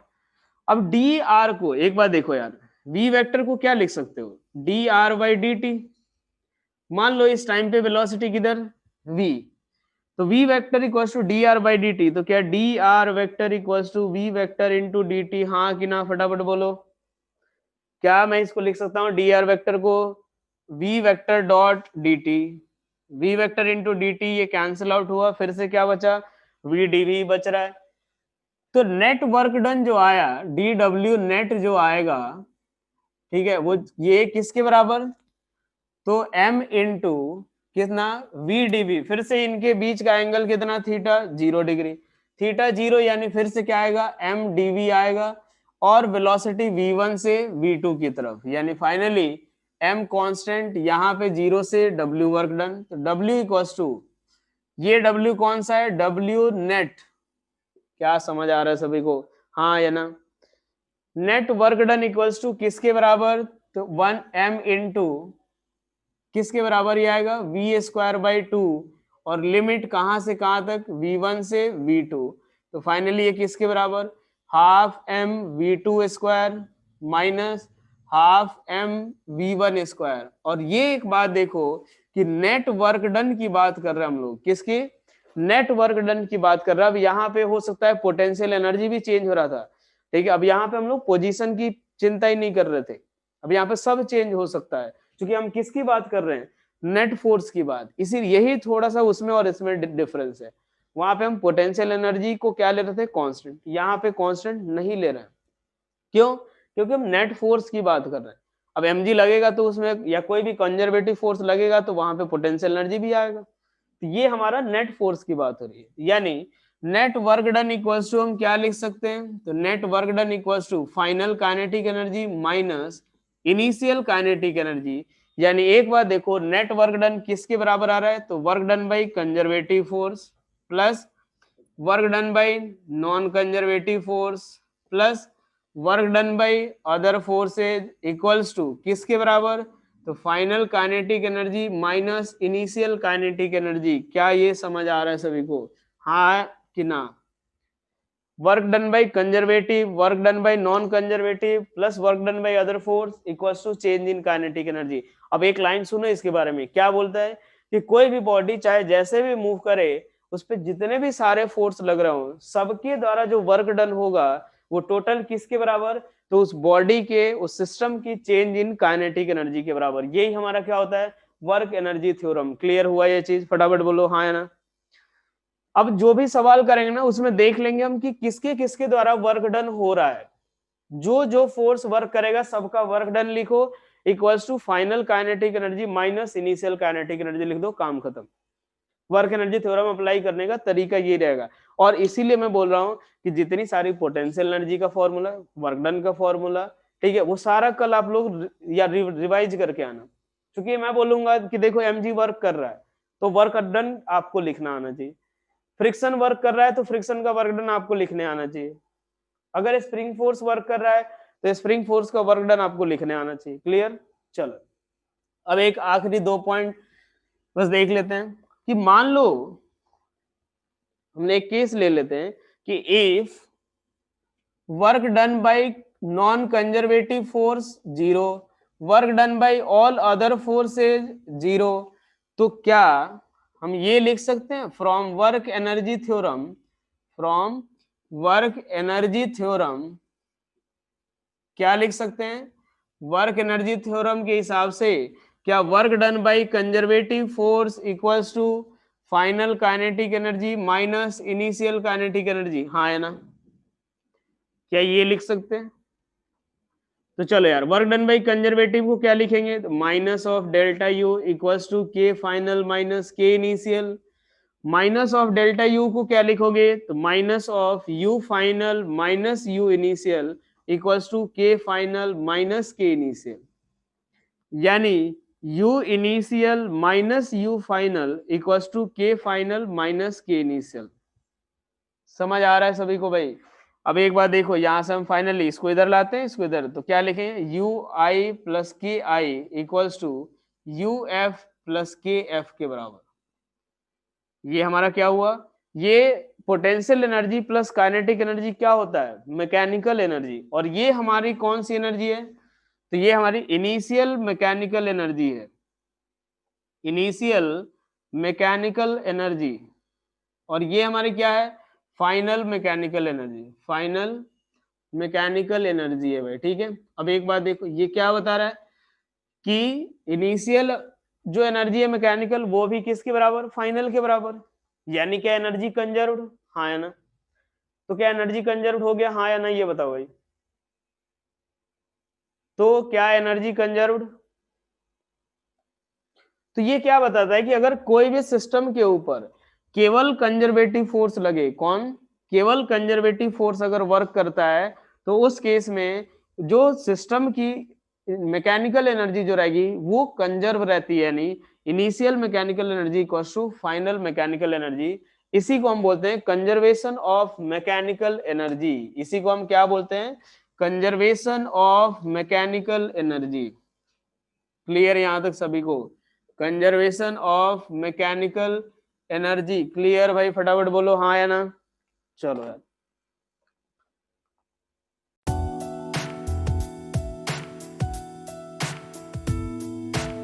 अब डी आर को एक बार देखो यार, v वेक्टर को क्या लिख सकते हो, D R by D T. मान लो इस टाइम पे वेलोसिटी किधर v, तो v vector equals to d are by D t, तो क्या d r vector equals to v vector into d t, हाँ कि ना, फटाफट बोलो। क्या मैं इसको लिख सकता हूँ डी आर वेक्टर को v vector dot D T, v vector into d T, ये कैंसिल आउट हुआ, फिर से क्या बचा, v डी वी बच रहा है। तो नेट वर्क डन जो आया, डी डब्ल्यू नेट जो आएगा, ठीक है, वो ये किसके बराबर, तो m इंटू कितना v dv, फिर से इनके बीच का एंगल कितना, थीटा 0 डिग्री, थीटा 0 यानी फिर से क्या आएगा, m dv आएगा, और वेलोसिटी v1 से v2 की तरफ, यानी फाइनली m कांस्टेंट, यहाँ पे 0 से w वर्क डन, तो w इक्वल्स टू, ये w कौन सा है, w नेट, क्या समझ आ रहा है सभी को, हाँ या ना। Net work done equals to किसके बराबर, तो 1m इंटू किसके बराबर ही आएगा, वी स्क्वायर बाई 2, और लिमिट कहां से कहां तक, v1 से v2, तो फाइनली ये किसके बराबर, half m v2 square minus half m v1 square. और ये एक बात देखो कि नेट वर्क डन की बात कर रहे हैं हम लोग, किसकी, नेट वर्क डन की बात कर रहे हैं। अब यहाँ पे हो सकता है पोटेंशियल एनर्जी भी चेंज हो रहा था, ठीक है। अब यहाँ पे हम लोग पोजीशन की चिंता ही नहीं कर रहे थे, अब यहाँ पे सब चेंज हो सकता है, क्योंकि हम किसकी बात कर रहे हैं, नेट फोर्स की बात, इसीलिए यही थोड़ा सा उसमें और इसमें डिफरेंस है। वहां पे हम पोटेंशियल एनर्जी को क्या ले रहे थे, कांस्टेंट, यहाँ पे कांस्टेंट नहीं ले रहे हैं, क्यों, क्योंकि हम नेट फोर्स की बात कर रहे हैं। अब mg लगेगा तो उसमें, या कोई भी कंजर्वेटिव फोर्स लगेगा तो वहां पे पोटेंशियल एनर्जी भी आएगा, तो ये हमारा नेट फोर्स की बात हो रही है। यानी net work done equals to हम क्या लिख सकते हैं, तो net work done equals to final kinetic energy minus initial kinetic energy. यानी एक बार देखो, नेट वर्क डन किसके बराबर आ रहा है, तो work done by conservative force plus work done by non conservative force plus work done by other forces equals to किसके बराबर, तो final kinetic energy minus initial kinetic energy. क्या ये समझ आ रहा है सभी को, हाँ कि ना। Work done by conservative, work done by non conservative plus work done by other force equals to change in kinetic energy. अब एक लाइन सुनो इसके बारे में, क्या बोलता है कि कोई भी बॉडी चाहे जैसे भी मूव करे, उस पर जितने भी सारे फोर्स लग रहे हो, सबके द्वारा जो वर्क डन होगा वो टोटल किसके बराबर, तो उस बॉडी के, उस सिस्टम की चेंज इन काइनेटिक एनर्जी के बराबर। यही हमारा क्या होता है, वर्क एनर्जी थ्योरम। क्लियर हुआ ये चीज, फटाफट बोलो हाँ है ना। अब जो भी सवाल करेंगे ना उसमें देख लेंगे हम कि किसके किसके द्वारा वर्क डन हो रहा है, जो जो फोर्स वर्क करेगा सबका वर्क डन लिखो, equals to final kinetic energy minus initial kinetic energy लिख दो, काम खत्म। वर्क एनर्जी थ्योरम अप्लाई करने का तरीका ये रहेगा। और इसीलिए मैं बोल रहा हूं कि जितनी सारी पोटेंशियल एनर्जी का फॉर्मूला, वर्क डन का फॉर्मूला, ठीक है, वो सारा कल आप लोग या रिवाइज करके आना, क्योंकि मैं बोलूंगा कि देखो mg वर्क कर रहा है तो वर्क डन आपको लिखना आना चाहिए, फ्रिक्शन वर्क कर रहा है तो फ्रिक्शन का वर्क डन आपको लिखने आना चाहिए, अगर स्प्रिंग फोर्स वर्क कर रहा है तो स्प्रिंग फोर्स का वर्क डन आपको लिखने आना चाहिए। क्लियर, चलो अब एक आखिरी 2 पॉइंट बस देख लेते हैं कि मान लो हमने एक केस ले लेते हैं कि if work done bye non conservative force 0, work done bye all other forces 0, तो क्या हम ये लिख सकते हैं from work energy theorem, from work energy theorem क्या लिख सकते हैं, वर्क एनर्जी थ्योरम के हिसाब से क्या work done by conservative force equals to final kinetic energy minus initial kinetic energy, हाँ है ना, क्या ये लिख सकते हैं। तो चलो यार, वर्क डन बाय कंजर्वेटिव को क्या लिखेंगे, तो minus of delta you equals to k final minus k initial minus of delta you को क्या लिखोगे, तो minus of u final minus you initial equals to k final minus k initial, यानी you initial minus you final equals to k final minus k initial. समझ आ रहा है सभी को भाई? अब एक बार देखो, यहां से हम फाइनली इसको इधर लाते हैं, इसको इधर, तो क्या लिखेंगे, you I plus K I equals to U F plus K F के बराबर। ये हमारा क्या हुआ, ये potential energy plus kinetic energy क्या होता है, मैकेनिकल एनर्जी, और ये हमारी कौन सी एनर्जी है, तो ये हमारी इनिशियल मैकेनिकल एनर्जी है, इनिशियल मैकेनिकल एनर्जी, और ये हमारी क्या है, final mechanical energy, final mechanical energy है भाई, ठीक है। अब एक बात देखो, ये क्या बता रहा है कि इनिशियल जो एनर्जी है मैकेनिकल वो भी किसके बराबर, फाइनल के बराबर, यानी क्या एनर्जी कंजर्व्ड, हाँ या ना, तो क्या एनर्जी कंजर्व्ड हो गया, हाँ या ना, ये बताओ भाई, तो क्या एनर्जी कंजर्व्ड, तो ये क्या बताता है कि अगर कोई भी सिस्टम के ऊपर केवल कंजर्वेटिव फोर्स लगे, कौन, केवल कंजर्वेटिव फोर्स अगर वर्क करता है, तो उस केस में जो सिस्टम की मैकेनिकल एनर्जी जो रहेगी वो कंजर्व रहती है, यानी initial mechanical energy equals to final mechanical energy. इसी को हम बोलते हैं कंजर्वेशन ऑफ मैकेनिकल एनर्जी, इसी को हम क्या बोलते हैं, conservation of mechanical energy. Clear यहां तक सभी को, conservation of mechanical energy clear भाई, फटाफट बोलो हाँ या ना, चलो यार।